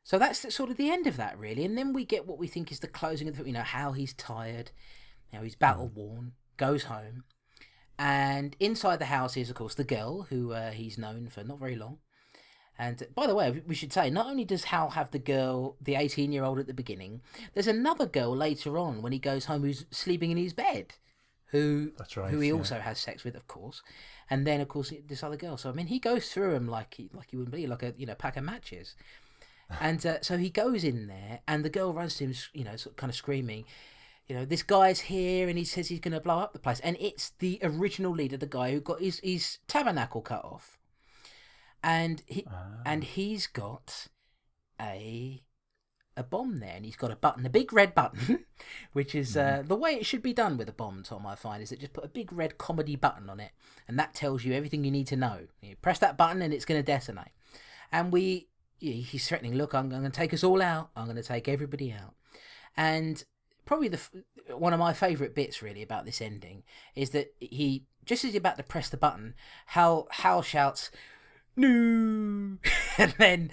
so that's sort of the end of that, really. And then we get what we think is the closing of the film. How he's tired, he's battle worn, goes home. And inside the house is, of course, the girl who he's known for not very long. And by the way, we should say, not only does Hal have the girl, the 18-year-old at the beginning, there's another girl later on when he goes home who's sleeping in his bed. That's right, who he yeah. also has sex with, of course, and then of course this other girl. So I mean, he goes through them like you wouldn't believe, like a pack of matches. And so he goes in there, and the girl runs to him, sort of kind of screaming, this guy's here, and he says he's going to blow up the place. And it's the original leader, the guy who got his tabernacle cut off, and he's got a bomb there, and he's got a button, a big red button, which is the way it should be done with a bomb, Tom, I find, is that just put a big red comedy button on it, and that tells you everything you need to know. You press that button, and it's going to detonate. And he's threatening, look, I'm going to take us all out. I'm going to take everybody out. And probably one of my favourite bits, really, about this ending is that he, just as he's about to press the button, Hal shouts, "No!" and then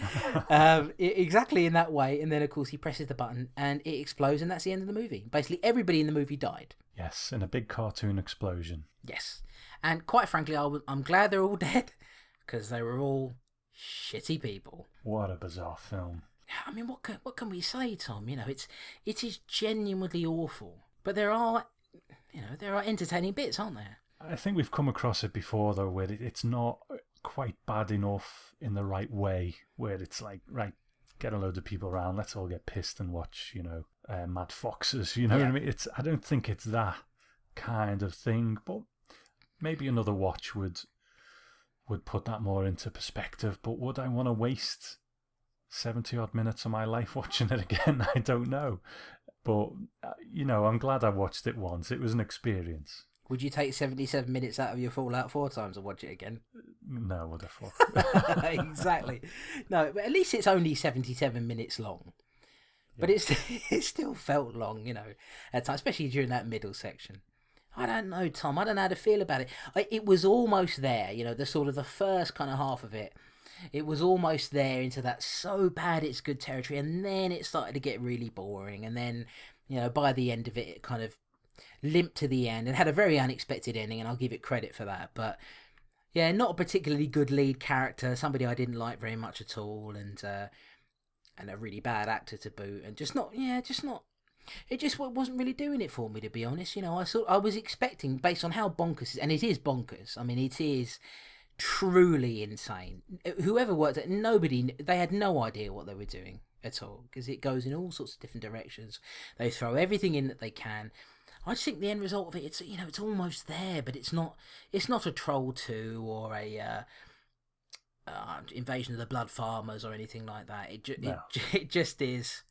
exactly in that way. And then, of course, he presses the button and it explodes, and that's the end of the movie. Basically, everybody in the movie died. Yes, in a big cartoon explosion. Yes. And quite frankly, I'm glad they're all dead, because they were all shitty people. What a bizarre film. I mean, what can we say, Tom? It is genuinely awful, but there are entertaining bits, aren't there? I think we've come across it before, though, where it's not quite bad enough in the right way, where it's like, right, get a load of people around, let's all get pissed and watch, Mad Foxes, what I mean? I don't think it's that kind of thing, but maybe another watch would put that more into perspective. But would I want to waste 70 odd minutes of my life watching it again? I don't know. But, I'm glad I watched it once. It was an experience. Would you take 77 minutes out of your Fallout 4 times and watch it again? No, what the fuck. Exactly. No, but at least it's only 77 minutes long. But it still felt long, at times, especially during that middle section. I don't know, Tom. I don't know how to feel about it. It was almost there, the sort of the first kind of half of it. It was almost there into that so bad it's good territory, and then it started to get really boring. And then, by the end of it, it kind of limped to the end and had a very unexpected ending, and I'll give it credit for that. But yeah, not a particularly good lead character, somebody I didn't like very much at all, and a really bad actor to boot, and it just wasn't really doing it for me, to be honest. I was expecting, based on how bonkers it is, and it is bonkers. I mean, it is truly insane. Whoever worked at they had no idea what they were doing at all, because it goes in all sorts of different directions. They throw everything in that they can. I just think the end result of it, it's almost there, but it's not a Troll 2 or a Invasion of the Blood Farmers or anything like that. It just is.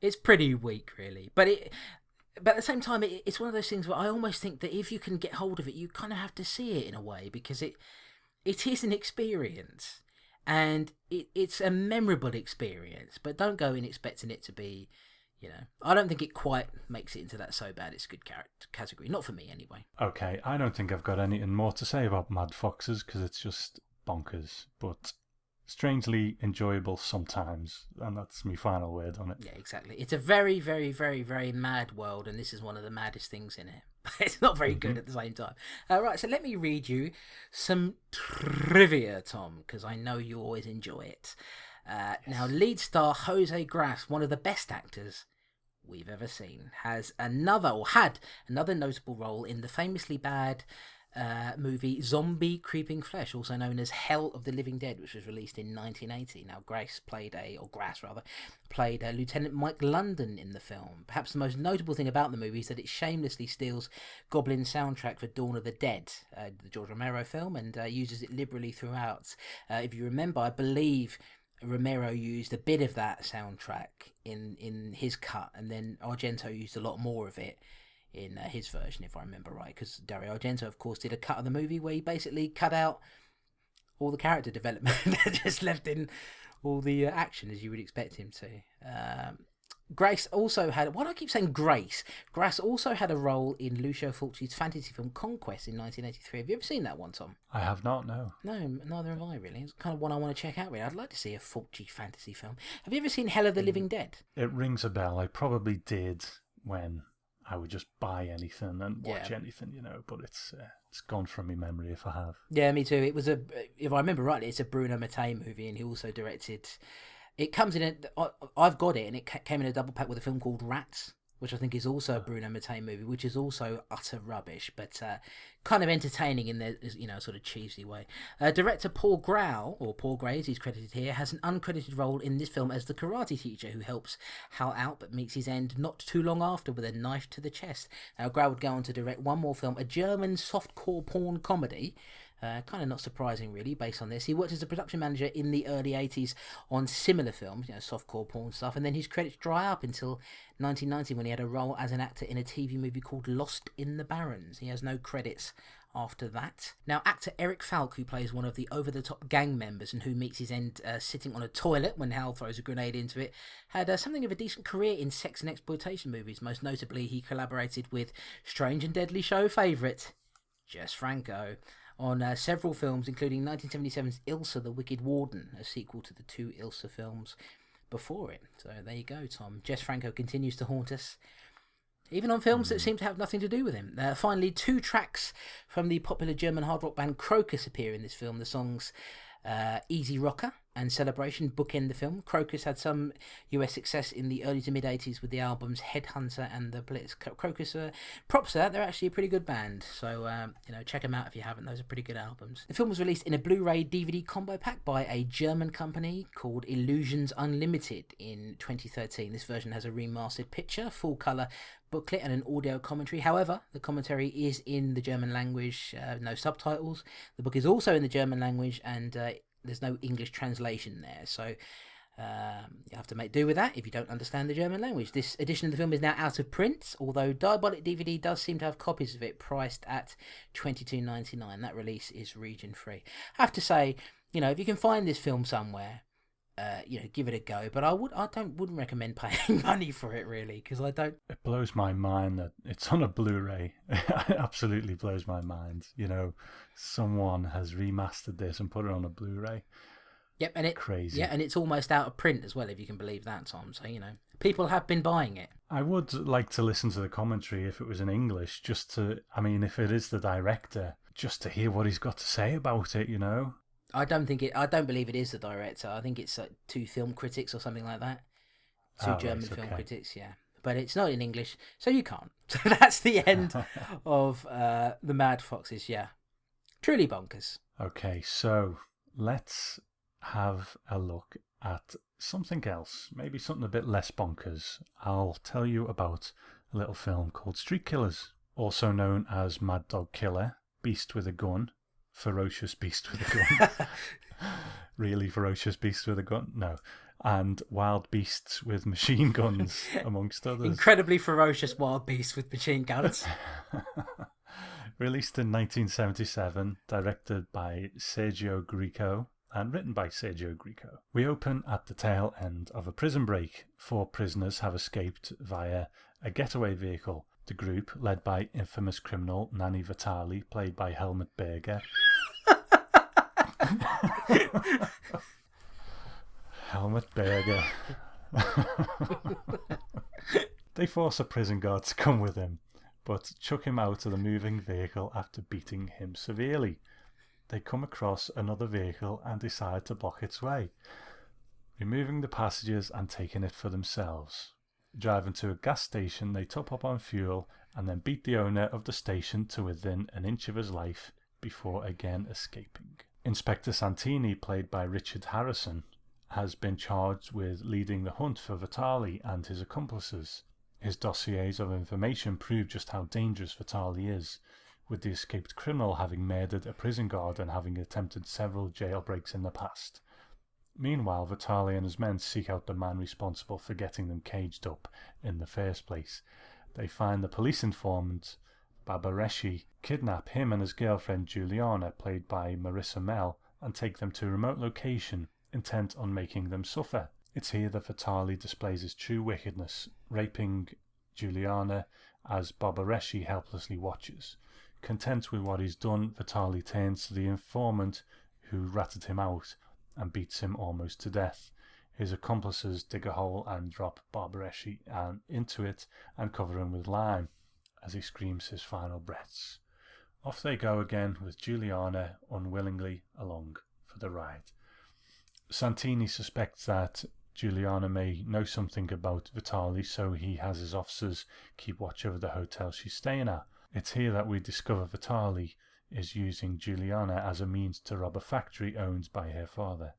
It's pretty weak, really. But at the same time, it's one of those things where I almost think that if you can get hold of it, you kind of have to see it in a way, because it is an experience, and it's a memorable experience. But don't go in expecting it to be, I don't think it quite makes it into that so bad it's good category. Not for me, anyway. Okay, I don't think I've got anything more to say about Mad Foxes, because it's just bonkers. But strangely enjoyable sometimes, and that's my final word on it. Yeah, exactly. It's a very, very, very, very mad world, and this is one of the maddest things in it. But it's not very good at the same time. Right, so let me read you some trivia, Tom, because I know you always enjoy it. Yes. Now, lead star Jose Grass, one of the best actors we've ever seen, had another notable role in the famously bad movie Zombie Creeping Flesh, also known as Hell of the Living Dead, which was released in 1980. Now, Grass played Lieutenant Mike London in the film. Perhaps the most notable thing about the movie is that it shamelessly steals Goblin's soundtrack for Dawn of the Dead, the George Romero film, and uses it liberally throughout. If you remember, I believe Romero used a bit of that soundtrack in his cut, and then Argento used a lot more of it in his version, if I remember right, because Dario Argento, of course, did a cut of the movie where he basically cut out all the character development and just left in all the action, as you would expect him to. Grace also had... Why do I keep saying Grace? Grace also had a role in Lucio Fulci's fantasy film Conquest in 1983. Have you ever seen that one, Tom? I have not, no. No, neither have I, really. It's kind of one I want to check out, really. I'd like to see a Fulci fantasy film. Have you ever seen Hell of the Living Dead? It rings a bell. I probably did when I would just buy anything and watch anything, but it's gone from my memory if I have. Yeah, me too. It was if I remember rightly, it's a Bruno Mattei movie, and he also directed... It comes in I've got it, and it came in a double pack with a film called Rats, which I think is also a Bruno Mattei movie, which is also utter rubbish, but kind of entertaining in the sort of cheesy way. Director Paul Grau, or Paul Gray as he's credited here, has an uncredited role in this film as the karate teacher who helps Hal out but meets his end not too long after with a knife to the chest. Now, Grau would go on to direct one more film, a German softcore porn comedy. Kind of not surprising, really, based on this. He worked as a production manager in the early 80s on similar films, softcore porn stuff, and then his credits dry up until 1990 when he had a role as an actor in a TV movie called Lost in the Barrens. He has no credits after that. Now, actor Eric Falk, who plays one of the over-the-top gang members and who meets his end sitting on a toilet when Hal throws a grenade into it, had something of a decent career in sex and exploitation movies. Most notably, he collaborated with Strange and Deadly show favourite Jess Franco on several films, including 1977's Ilsa the Wicked Warden, a sequel to the two Ilsa films before it. So there you go, Tom. Jess Franco continues to haunt us, even on films that seem to have nothing to do with him. Finally, 2 tracks from the popular German hard rock band Krokus appear in this film. The songs Easy Rocker and Celebration bookend the film. Krokus had some US success in the early to mid 80s with the albums Headhunter and The Blitz. Krokus, props to that, they're actually a pretty good band, so check them out if you haven't. Those are pretty good albums. The film was released in a Blu-ray DVD combo pack by a German company called Illusions Unlimited in 2013. This version has a remastered picture, full colour booklet and an audio commentary. However, the commentary is in the German language, no subtitles. The book is also in the German language, and there's no English translation there, so you have to make do with that if you don't understand the German language. This edition of the film is now out of print, although Diabolic DVD does seem to have copies of it priced at $22.99. That release is region free. I have to say, if you can find this film somewhere, give it a go. But I wouldn't recommend paying money for it, really, because I don't. It blows my mind that it's on a Blu-ray. It absolutely blows my mind. Someone has remastered this and put it on a Blu-ray. Yep, and crazy. Yeah, and it's almost out of print as well, if you can believe that, Tom. So people have been buying it. I would like to listen to the commentary if it was in English, if it is the director, just to hear what he's got to say about it. I don't believe it is the director. I think it's 2 film critics or something like that. 2 German film critics, yeah. But it's not in English, so you can't. So that's the end of the Mad Foxes, yeah. Truly bonkers. Okay, so let's have a look at something else, maybe something a bit less bonkers. I'll tell you about a little film called Street Killers, also known as Mad Dog Killer, Beast with a Gun, Ferocious Beast with a Gun. Really ferocious beast with a gun? No. And Wild Beasts with Machine Guns, amongst others. Incredibly ferocious wild beasts with machine guns. Released in 1977, directed by Sergio Greco and written by Sergio Greco. We open at the tail end of a prison break. 4 prisoners have escaped via a getaway vehicle. The group, led by infamous criminal Nanni Vitali, played by Helmut Berger. Helmut Berger. They force a prison guard to come with him, but chuck him out of the moving vehicle after beating him severely. They come across another vehicle and decide to block its way, removing the passengers and taking it for themselves. Driving to a gas station, they top up on fuel and then beat the owner of the station to within an inch of his life before again escaping. Inspector Santini, played by Richard Harrison, has been charged with leading the hunt for Vitali and his accomplices. His dossiers of information prove just how dangerous Vitali is, with the escaped criminal having murdered a prison guard and having attempted several jailbreaks in the past. Meanwhile, Vitali and his men seek out the man responsible for getting them caged up in the first place. They find the police informant, Babareshi, kidnap him and his girlfriend Juliana, played by Marissa Mell, and take them to a remote location, intent on making them suffer. It's here that Vitali displays his true wickedness, raping Juliana as Babareshi helplessly watches. Content with what he's done, Vitali turns to the informant who ratted him out and beats him almost to death. His accomplices dig a hole and drop Babareshi into it and cover him with lime as he screams his final breaths. Off they go again with Juliana unwillingly along for the ride. Santini suspects that Juliana may know something about Vitali, so he has his officers keep watch over the hotel she's staying at. It's here that we discover Vitali is using Juliana as a means to rob a factory owned by her father.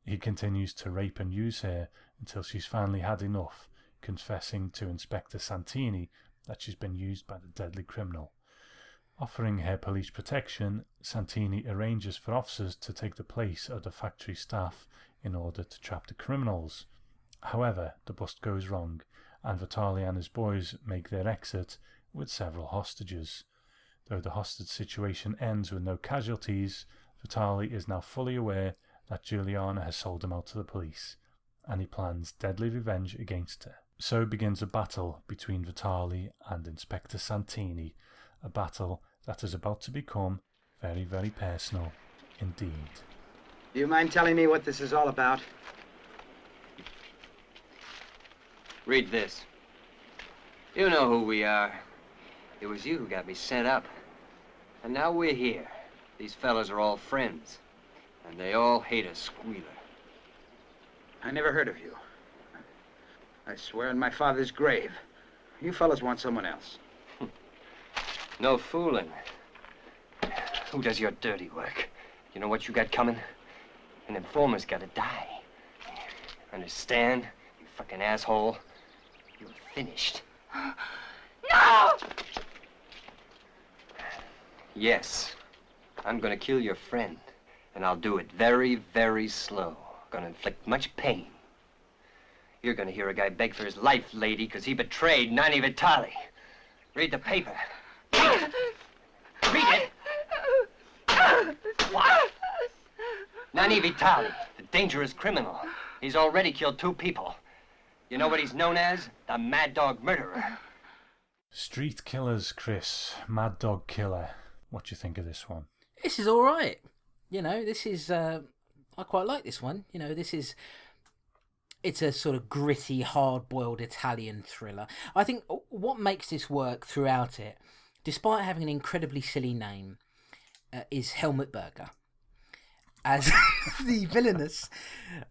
He continues to rape and use her until she's finally had enough, confessing to Inspector Santini that she's been used by the deadly criminal. Offering her police protection, Santini arranges for officers to take the place of the factory staff in order to trap the criminals. However, the bust goes wrong, and Vitali and his boys make their exit with several hostages. Though the hostage situation ends with no casualties, Vitali is now fully aware that Juliana has sold him out to the police, and he plans deadly revenge against her. So begins a battle between Vitali and Inspector Santini, a battle that is about to become very, very personal indeed. Do you mind telling me what this is all about? Read this. You know who we are. It was you who got me sent up. And now we're here. These fellas are all friends. And they all hate a squealer. I never heard of you. I swear on my father's grave. You fellas want someone else. No fooling. Who does your dirty work? You know what you got coming? An informer's gotta die. Understand? You fucking asshole. You're finished. No! Yes. I'm gonna kill your friend. And I'll do it very, very slow. Gonna inflict much pain. You're gonna hear a guy beg for his life, lady, because he betrayed Nani Vitali. Read the paper. Read it. Read it. What? Nani Vitali, the dangerous criminal. He's already killed 2 people. You know what he's known as? The Mad Dog Murderer. Street Killers, Chris. Mad Dog Killer. What do you think of this one? This is all right. You know, this is... I quite like this one. You know, it's a sort of gritty, hard-boiled Italian thriller. I think what makes this work throughout it, despite having an incredibly silly name, is Helmut Berger as the villainous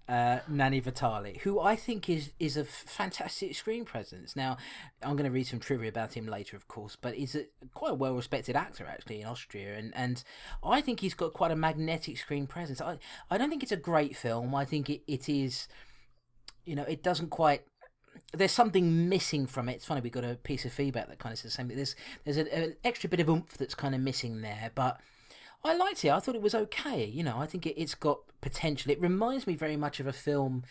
Nani Vitali, who I think is a fantastic screen presence. Now, I'm going to read some trivia about him later, of course, but he's quite a well-respected actor, actually, in Austria, and I think he's got quite a magnetic screen presence. I don't think it's a great film. I think it is, you know, it doesn't quite... There's something missing from it. It's funny, we got a piece of feedback that kind of says the same. There's an extra bit of oomph that's kind of missing there, but I liked it. I thought it was okay. You know, I think it's got potential. It reminds me very much of a film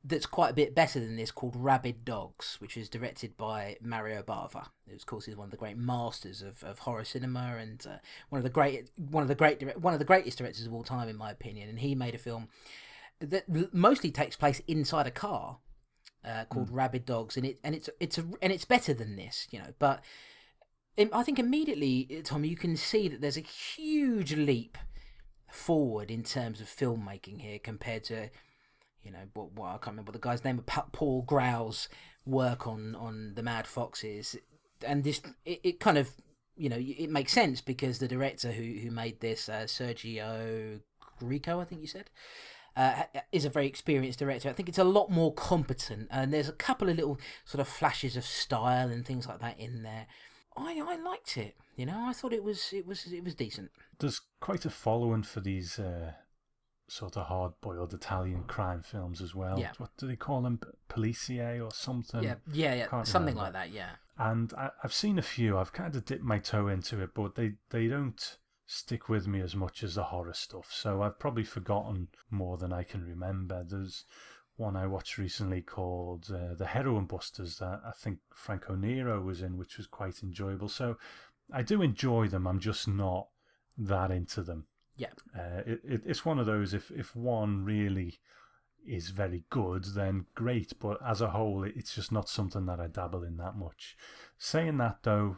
that's quite a bit better than this called Rabid Dogs, which is directed by Mario Bava, who of course is one of the great masters of horror cinema and one of the greatest directors of all time, in my opinion. And he made a film that mostly takes place inside a car called Rabid Dogs, and it's better than this, you know, but. I think immediately, Tom, you can see that there's a huge leap forward in terms of filmmaking here compared to, you know, what I can't remember the guy's name, but Paul Grau's work on The Mad Foxes. And this, it kind of, you know, it makes sense because the director who made this, Sergio Grico, I think you said, is a very experienced director. I think it's a lot more competent, and there's a couple of little sort of flashes of style and things like that in there. I liked it, you know. I thought it was decent. There's quite a following for these sort of hard-boiled Italian crime films as well. Yeah. What do they call them? Polizier or something? Yeah, something like that. Yeah. And I've seen a few. I've kind of dipped my toe into it, but they don't stick with me as much as the horror stuff. So I've probably forgotten more than I can remember. There's one I watched recently called The Heroin Busters that I think Franco Nero was in, which was quite enjoyable. So I do enjoy them. I'm just not that into them. Yeah. It's one of those, if one really is very good, then great. But as a whole, it's just not something that I dabble in that much. Saying that, though,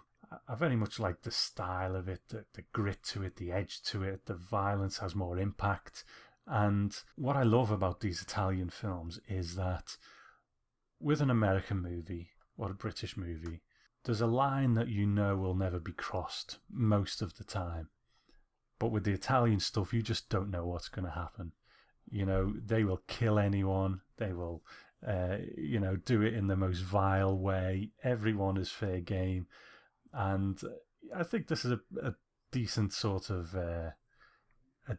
I very much like the style of it, the grit to it, the edge to it. The violence has more impact. And what I love about these Italian films is that with an American movie or a British movie, there's a line that you know will never be crossed most of the time. But with the Italian stuff, you just don't know what's going to happen. You know, they will kill anyone. They will, do it in the most vile way. Everyone is fair game. And I think this is a decent sort of, a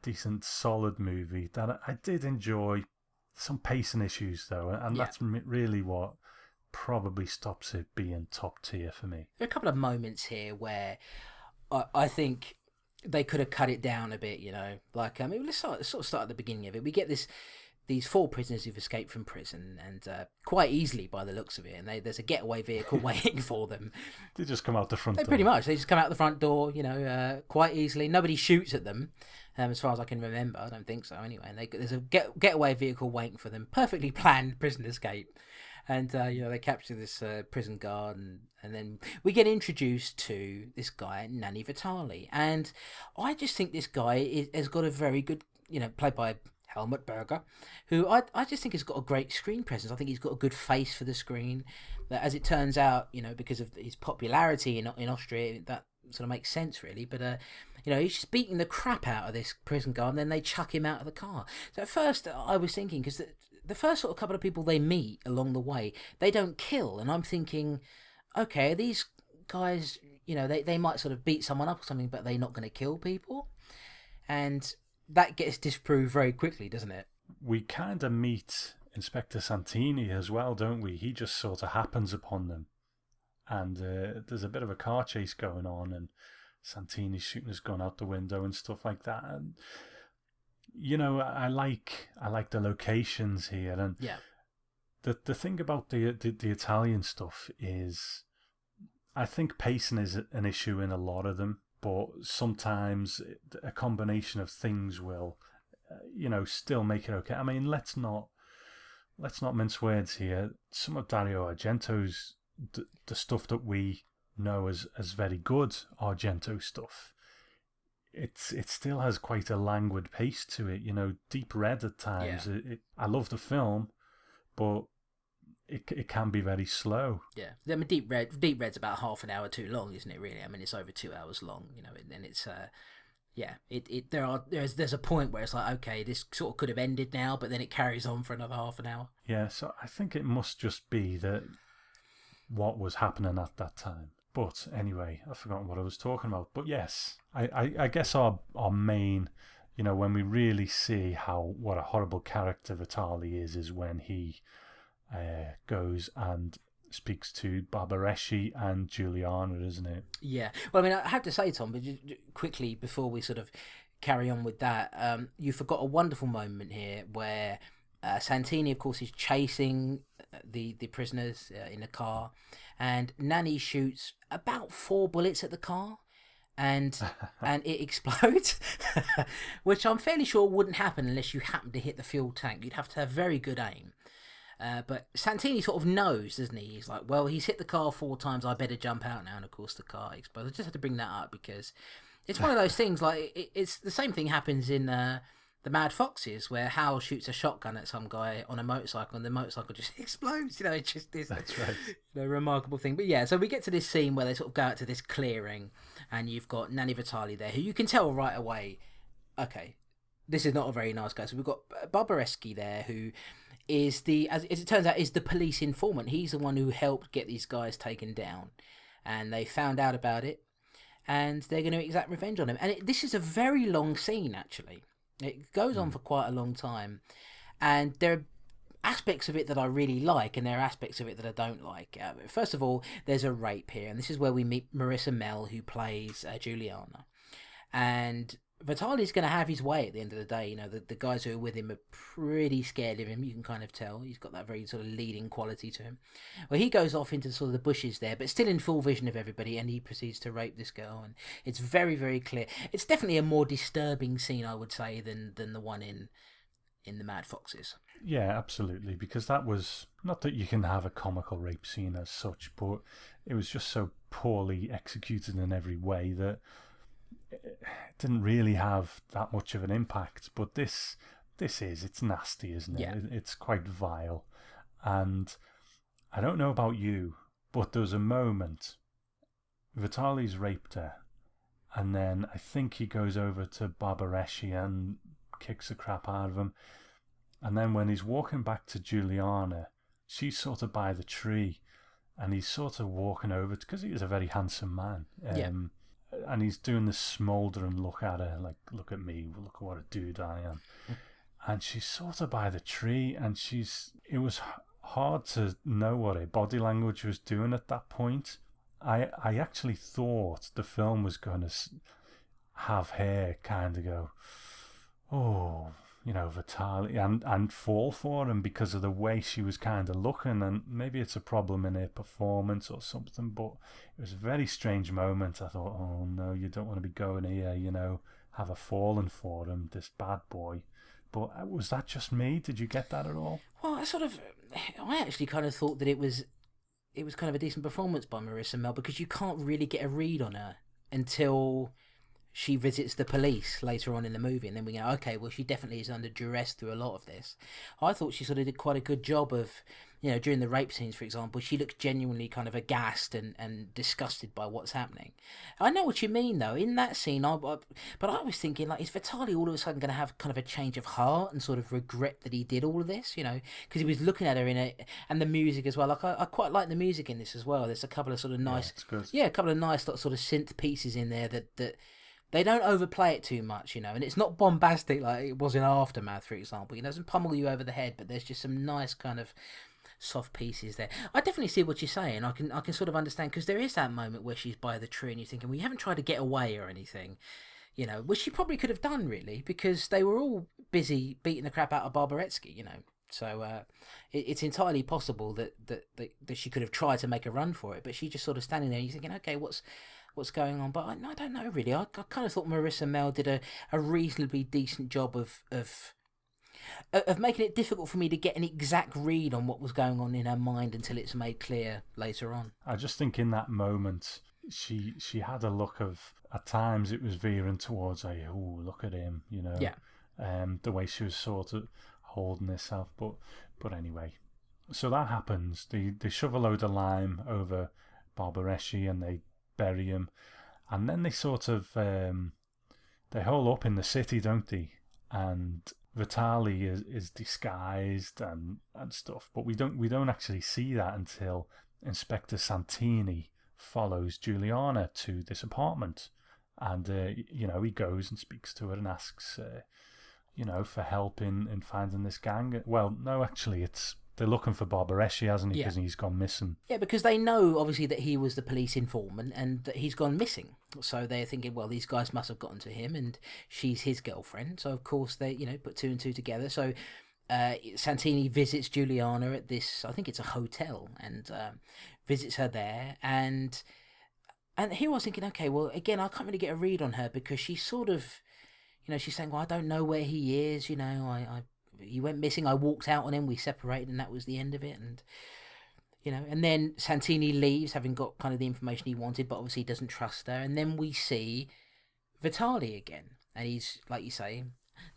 decent solid movie that I did enjoy. Some pacing issues though, and that's really what probably stops it being top tier for me. There are a couple of moments here where I think they could have cut it down a bit, Like, let's sort of start at the beginning of it. We get these 4 prisoners who've escaped from prison, and quite easily by the looks of it, and there's a getaway vehicle waiting for them. They just come out the front door. Pretty much. They just come out the front door, quite easily. Nobody shoots at them, as far as I can remember. I don't think so, anyway. And there's a getaway vehicle waiting for them. Perfectly planned prison escape. And, they capture this prison guard, and then we get introduced to this guy, Nanni Vitali. And I just think this guy has got a very good, played by Helmut Berger, who I just think has got a great screen presence. I think he's got a good face for the screen. That, as it turns out, because of his popularity in Austria, that sort of makes sense, really. But, he's just beating the crap out of this prison guard, and then they chuck him out of the car. So at first, I was thinking, because the first sort of couple of people they meet along the way, they don't kill. And I'm thinking, okay, these guys, they might sort of beat someone up or something, but they're not going to kill people. And that gets disproved very quickly, doesn't it? We kind of meet Inspector Santini as well, don't we? He just sort of happens upon them. And there's a bit of a car chase going on, and Santini's shooting his gun out the window and stuff like that. And I like the locations here, and the thing about the Italian stuff is, I think pacing is an issue in a lot of them, but sometimes a combination of things will, still make it okay. I mean, let's not mince words here. Some of Dario Argento's the stuff that we know as very good Argento stuff, it still has quite a languid pace to it. Deep Red at times. Yeah. I love the film, but it can be very slow. Yeah, I mean, Deep Red's about half an hour too long, isn't it? Really, I mean, it's over 2 hours long. And it's there's a point where it's like, okay, this sort of could have ended now, but then it carries on for another half an hour. Yeah, so I think it must just be that what was happening at that time. But anyway, I've forgotten what I was talking about. But yes, I guess our main, when we really see what a horrible character Vitali is when he goes and speaks to Barbareschi and Giuliana, isn't it? Yeah. Well, I mean, I have to say, Tom, but quickly before we sort of carry on with that, you forgot a wonderful moment here where Santini, of course, is chasing the prisoners in a car, and Nanni shoots about 4 bullets at the car, and it explodes, which I'm fairly sure wouldn't happen unless you happen to hit the fuel tank. You'd have to have very good aim. But Santini sort of knows, doesn't he? He's like, well, he's hit the car 4 times, I better jump out now. And of course the car explodes. I just had to bring that up because it's one of those things, like, it's the same thing happens in the Mad Foxes, where Hal shoots a shotgun at some guy on a motorcycle and the motorcycle just explodes. It just is That's right. A remarkable thing. But yeah, so we get to this scene where they sort of go out to this clearing, and you've got Nanni Vitali there, who you can tell right away, okay, this is not a very nice guy. So we've got Barbareschi there, who is as it turns out, is the police informant. He's the one who helped get these guys taken down, and they found out about it, and they're going to exact revenge on him. And this is a very long scene, actually. It goes on for quite a long time, and there are aspects of it that I really like, and there are aspects of it that I don't like. First of all, there's a rape here, and this is where we meet Marissa Mell, who plays Giuliana. And Vitali's going to have his way at the end of the day. The guys who are with him are pretty scared of him. You can kind of tell. He's got that very sort of leading quality to him. Well, he goes off into sort of the bushes there, but still in full vision of everybody, and he proceeds to rape this girl. And it's very, very clear. It's definitely a more disturbing scene, I would say, than the one in the Mad Foxes. Yeah, absolutely. Because that was, not that you can have a comical rape scene as such, but it was just so poorly executed in every way that it didn't really have that much of an impact. But it's nasty, isn't it? Yeah. It's quite vile. And I don't know about you, but there's a moment Vitali's raped her, and then I think he goes over to Barbareschi and kicks the crap out of him. And then when he's walking back to Juliana, she's sort of by the tree, and he's sort of walking over, because he is a very handsome man. And he's doing this smouldering look at her, like, look at me, look at what a dude I am. And she's sort of by the tree, and it was hard to know what her body language was doing at that point. I actually thought the film was going to have her kind of go, oh, Vitali, and fall for him because of the way she was kind of looking. And maybe it's a problem in her performance or something, but it was a very strange moment. I thought, oh no, you don't want to be going here, have a falling for him, this bad boy. But was that just me? Did you get that at all? Well, I actually kind of thought that it was kind of a decent performance by Marissa Mel, because you can't really get a read on her until she visits the police later on in the movie, and then we go, okay, well, she definitely is under duress through a lot of this. I thought she sort of did quite a good job of, during the rape scenes, for example, she looked genuinely kind of aghast and disgusted by what's happening. I know what you mean, though. In that scene, but I was thinking, like, is Vitali all of a sudden going to have kind of a change of heart and sort of regret that he did all of this, because he was looking at her and the music as well. Like, I quite like the music in this as well. There's a couple of sort of nice, a couple of nice sort of synth pieces in there that they don't overplay it too much, and it's not bombastic like it was in Aftermath, for example. It doesn't pummel you over the head, but there's just some nice kind of soft pieces there. I definitely see what you're saying. I can sort of understand, because there is that moment where she's by the tree and you're thinking, well, you haven't tried to get away or anything, which she probably could have done, really, because they were all busy beating the crap out of Barbaretsky, So it's entirely possible that she could have tried to make a run for it, but she's just sort of standing there and you're thinking, okay, what's going on? But I don't know, really. I kind of thought Marissa Mel did a reasonably decent job of making it difficult for me to get an exact read on what was going on in her mind until it's made clear later on. I just think in that moment, she had a look of, at times it was veering towards oh, look at him, Yeah. The way she was sort of holding herself. But anyway, so that happens. They shove a load of lime over Barbareschi and they bury him, and then they sort of they hole up in the city, don't they? And Vitali is disguised and stuff, but we don't actually see that until Inspector Santini follows Juliana to this apartment, and he goes and speaks to her and asks for help in finding this gang. Well, no, actually, they're looking for Barbareschi, hasn't he? Because he's gone missing. Yeah, because they know, obviously, that he was the police informant and that he's gone missing. So they're thinking, well, these guys must have gotten to him and she's his girlfriend. So, of course, they, put two and two together. So Santini visits Juliana at this, I think it's a hotel, and visits her there. And here I was thinking, okay, well, again, I can't really get a read on her because she's sort of, she's saying, well, I don't know where he is, he went missing, I walked out on him, we separated, and that was the end of it. And and then Santini leaves, having got kind of the information he wanted, but obviously doesn't trust her. And then we see Vitali again, and he's, like you say,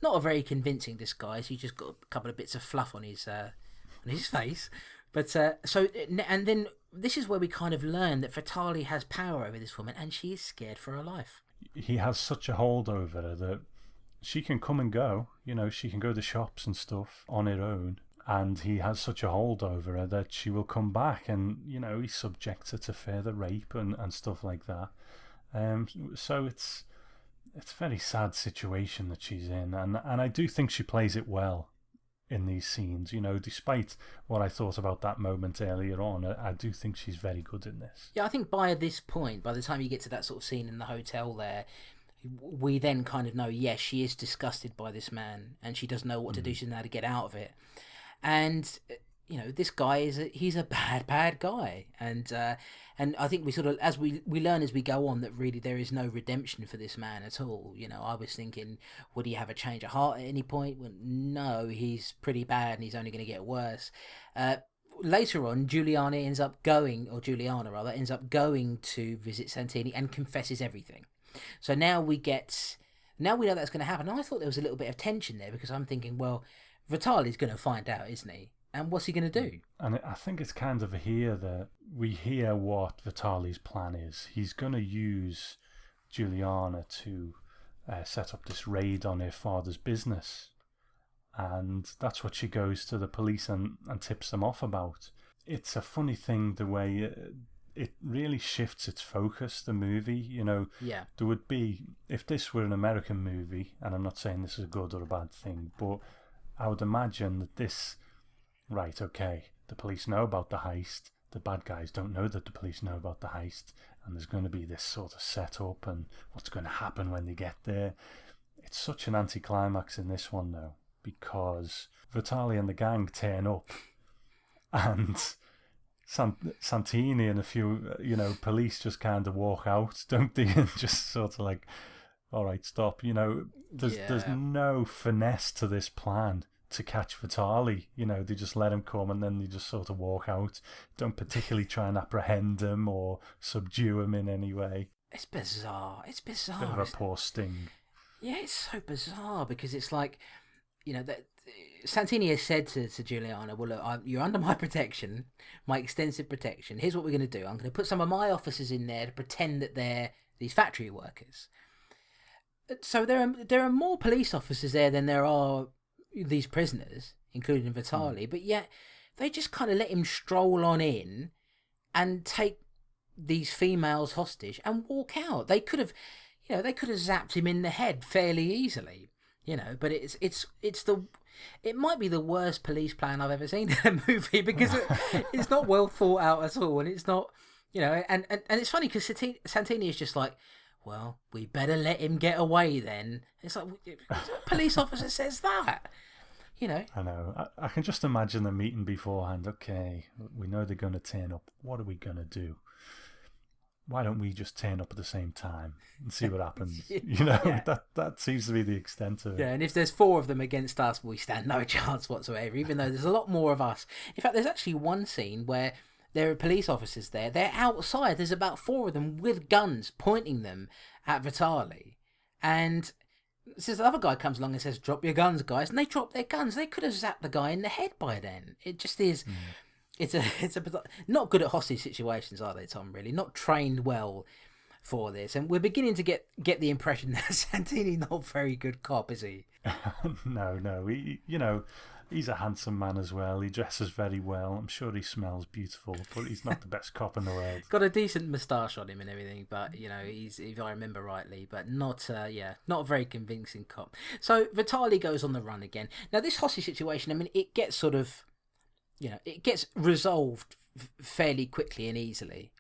not a very convincing disguise. He's just got a couple of bits of fluff on his face. But and then this is where we kind of learn that Vitali has power over this woman, and she is scared for her life. He has such a hold over her that she can come and go, she can go to shops and stuff on her own, and he has such a hold over her that she will come back, and, he subjects her to further rape and stuff like that. So it's a very sad situation that she's in, and I do think she plays it well in these scenes, despite what I thought about that moment earlier on. I do think she's very good in this. Yeah, I think by this point, by the time you get to that sort of scene in the hotel there, we then kind of know, yes, she is disgusted by this man and she doesn't know what to do. She doesn't know how to get out of it. And, this guy he's a bad guy. And I think we sort of, as we learn as we go on, that really there is no redemption for this man at all. I was thinking, would he have a change of heart at any point? Well, no, he's pretty bad and he's only going to get worse. Later on, Juliana ends up going to visit Santini and confesses everything. So now we know that's going to happen. And I thought there was a little bit of tension there because I'm thinking, well, Vitali's going to find out, isn't he? And what's he going to do? And I think it's kind of here that we hear what Vitali's plan is. He's going to use Juliana to set up this raid on her father's business. and that's what she goes to the police and tips them off about. It's a funny thing the way it really shifts its focus, the movie. You know, Yeah. there would be, if this were an American movie, and I'm not saying this is a good or a bad thing, but I would imagine that this, right, okay, the police know about the heist, the bad guys don't know that the police know about the heist, and there's going to be this sort of setup and what's going to happen when they get there. It's such an anticlimax in this one, though, because Vitali and the gang turn up, and Santini and a few, police just kind of walk out, don't they? And just sort of like, all right, stop. There's no finesse to this plan to catch Vitali. They just let him come and then they just sort of walk out. Don't particularly try and apprehend him or subdue him in any way. It's bizarre. It's bizarre. Bit of a poor sting. Yeah, it's so bizarre because it's like, that Santini has said to Juliana, well, look, you're under my protection, my extensive protection. Here's what we're going to do. I'm going to put some of my officers in there to pretend that they're these factory workers. So there are more police officers there than there are these prisoners, including Vitali, but yet they just kind of let him stroll on in and take these females hostage and walk out. They could have zapped him in the head fairly easily, but it might be the worst police plan I've ever seen in a movie because it's not well thought out at all, and it's not, and it's funny because Santini is just like, well, we better let him get away then. It's like, what police officer says that? I know. I can just imagine the meeting beforehand. Okay, we know they're going to turn up. What are we going to do? Why don't we just turn up at the same time and see what happens? That seems to be the extent of it. Yeah, and if there's 4 of them against us, we stand no chance whatsoever, even though there's a lot more of us. In fact, there's actually one scene where there are police officers there. They're outside. There's about 4 of them with guns pointing them at Vitali. And this other guy comes along and says, drop your guns, guys. And they drop their guns. They could have zapped the guy in the head by then. It just is... It's not good at hostage situations, are they, Tom? Really, not trained well for this, and we're beginning to get the impression that Santini's not very good cop, is he? No. He's a handsome man as well. He dresses very well. I'm sure he smells beautiful, but he's not the best cop in the world. Got a decent moustache on him and everything, but he's, if I remember rightly, but not a very convincing cop. So Vitali goes on the run again. Now this hostage situation, I mean, it gets sort of. It gets resolved fairly quickly and easily.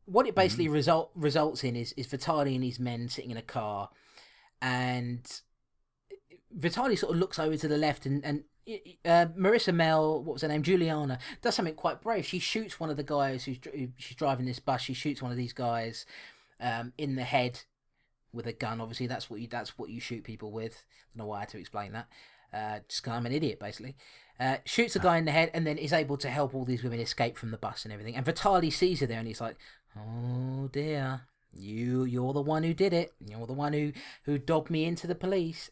What it basically results in is Vitali and his men sitting in a car, and Vitali sort of looks over to the left, and Marissa Mel, what was her name, Juliana, does something quite brave. She shoots one of the guys she's driving this bus. She shoots one of these guys in the head with a gun. Obviously, that's what you shoot people with. I don't know why I had to explain that. Just 'cause I'm an idiot, basically. Shoots a guy in the head and then is able to help all these women escape from the bus and everything. And Vitali sees her there and he's like, oh dear, you're the one who did it. You're the one who dobbed me into the police.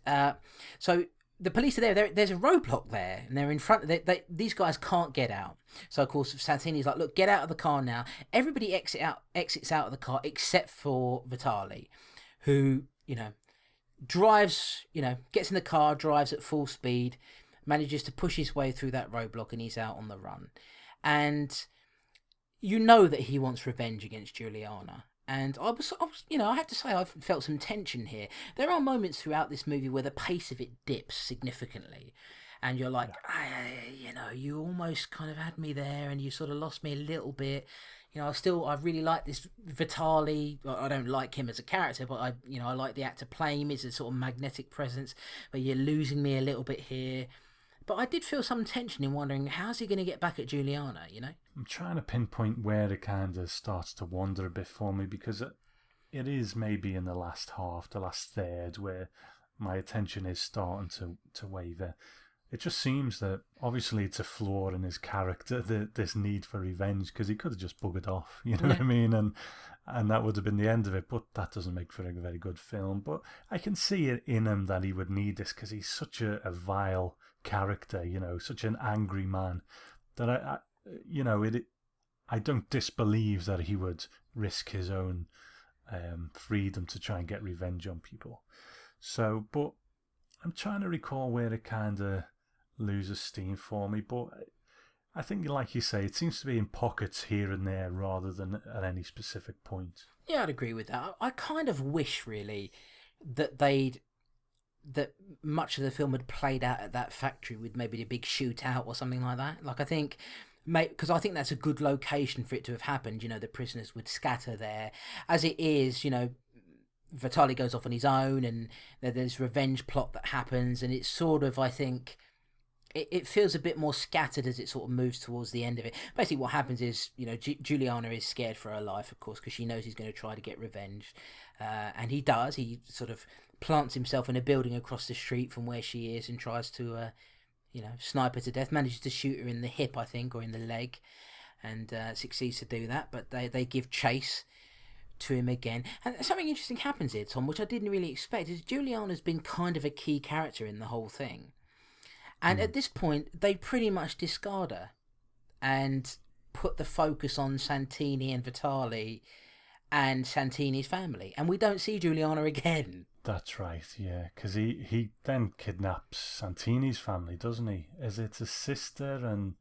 So the police are there. There's a roadblock there and they're in front. These guys can't get out. So of course Santini's like, look, get out of the car now. Everybody exits out of the car except for Vitali, who, drives, gets in the car, drives at full speed, manages to push his way through that roadblock, and he's out on the run. And that he wants revenge against Juliana. And I was, I have to say, I've felt some tension here. There are moments throughout this movie where the pace of it dips significantly. And you're like, you almost kind of had me there and you sort of lost me a little bit. I really like this Vitali. I don't like him as a character, but I like the actor playing him as a sort of magnetic presence. But you're losing me a little bit here. But I did feel some tension in wondering, how's he going to get back at Juliana, I'm trying to pinpoint where it kind of starts to wander a bit for me, because it is maybe in the last half, the last third, where my attention is starting to waver. It just seems that obviously it's a flaw in his character, this need for revenge, because he could have just buggered off, what I mean? And that would have been the end of it, but that doesn't make for a very good film. But I can see it in him that he would need this, because he's such a vile character, such an angry man, that I don't disbelieve that he would risk his own freedom to try and get revenge on people. So, but I'm trying to recall where it kind of loses steam for me, but I think, like you say, it seems to be in pockets here and there rather than at any specific point. Yeah, I'd agree with that. I kind of wish, really, that that much of the film had played out at that factory with maybe a big shootout or something like that. Like, I think, because I think that's a good location for it to have happened. You know, the prisoners would scatter there. As it is, you know, Vitali goes off on his own, and there's revenge plot that happens, and it's sort of, I think, it feels a bit more scattered as it sort of moves towards the end of it. Basically, what happens is, you know, Juliana is scared for her life, of course, because she knows he's going to try to get revenge, and he does. He sort of plants himself in a building across the street from where she is and tries to, you know, snipe her to death. Manages to shoot her in the hip, I think, or in the leg, and succeeds to do that. But they give chase to him again, and something interesting happens here, Tom, which I didn't really expect. Is Juliana's been kind of a key character in the whole thing. And at this point, they pretty much discard her and put the focus on Santini and Vitali and Santini's family. And we don't see Juliana again. That's right, yeah. Because he then kidnaps Santini's family, doesn't he? Is it his sister and...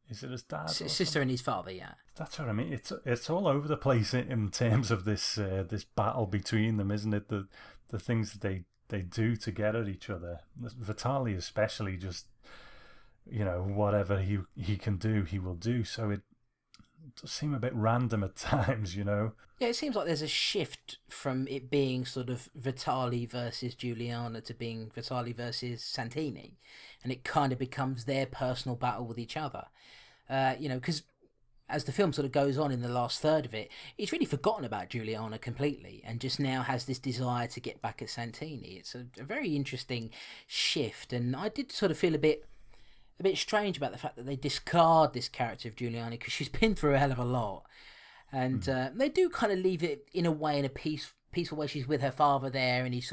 Is it his dad? Sister and his father, yeah. That's what I mean. It's all over the place in terms of this this battle between them, isn't it? The things that they do to get at each other. Vitali especially, just, you know, whatever he can do, he will do. So it does seem a bit random at times, you know. Yeah, it seems like there's a shift from it being sort of Vitali versus Juliana to being Vitali versus Santini, and it kind of becomes their personal battle with each other. You know, because as the film sort of goes on in the last third of it, he's really forgotten about Juliana completely and just now has this desire to get back at Santini. It's a very interesting shift, and I did sort of feel a bit strange about the fact that they discard this character of Juliana, because she's been through a hell of a lot, and they do kind of leave it in a way, in a peaceful way. She's with her father there, and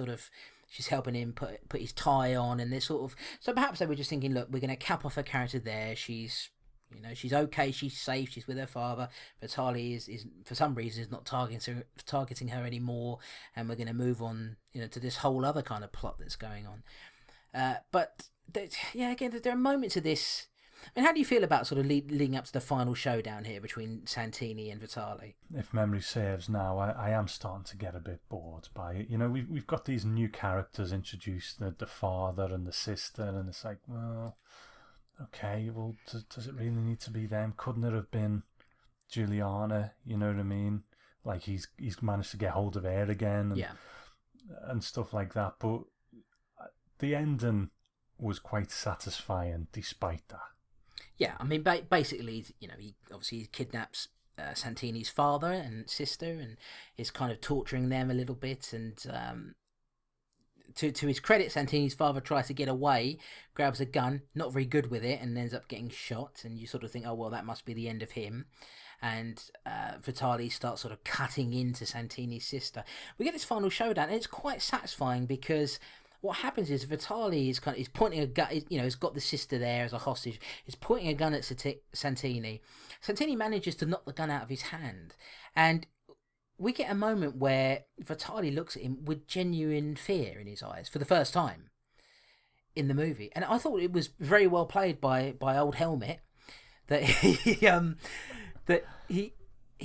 she's helping him put his tie on, and they're sort of, so perhaps they were just thinking, look, we're going to cap off her character there. She's, you know, she's okay, she's safe, she's with her father. Vitali is for some reason is not targeting her anymore, and we're going to move on, you know, to this whole other kind of plot that's going on. But yeah, again, there are moments of this. I mean, how do you feel about sort of leading up to the final showdown here between Santini and Vitali? If memory serves now, I am starting to get a bit bored by it. You know, we've got these new characters introduced, the father and the sister, and it's like, well, okay, well, does it really need to be them? Couldn't it have been Juliana? You know what I mean? Like, he's managed to get hold of her again, and stuff like that. But the ending was quite satisfying despite that. Yeah, I mean, basically, you know, he obviously kidnaps Santini's father and sister and is kind of torturing them a little bit. And to his credit, Santini's father tries to get away, grabs a gun, not very good with it, and ends up getting shot. And you sort of think, oh, well, that must be the end of him. And Vitali starts sort of cutting into Santini's sister. We get this final showdown, and it's quite satisfying because what happens is Vitali is pointing a gun. You know, he's got the sister there as a hostage. He's pointing a gun at Santini. Santini manages to knock the gun out of his hand, and we get a moment where Vitali looks at him with genuine fear in his eyes for the first time in the movie. And I thought it was very well played by old Helmet, that he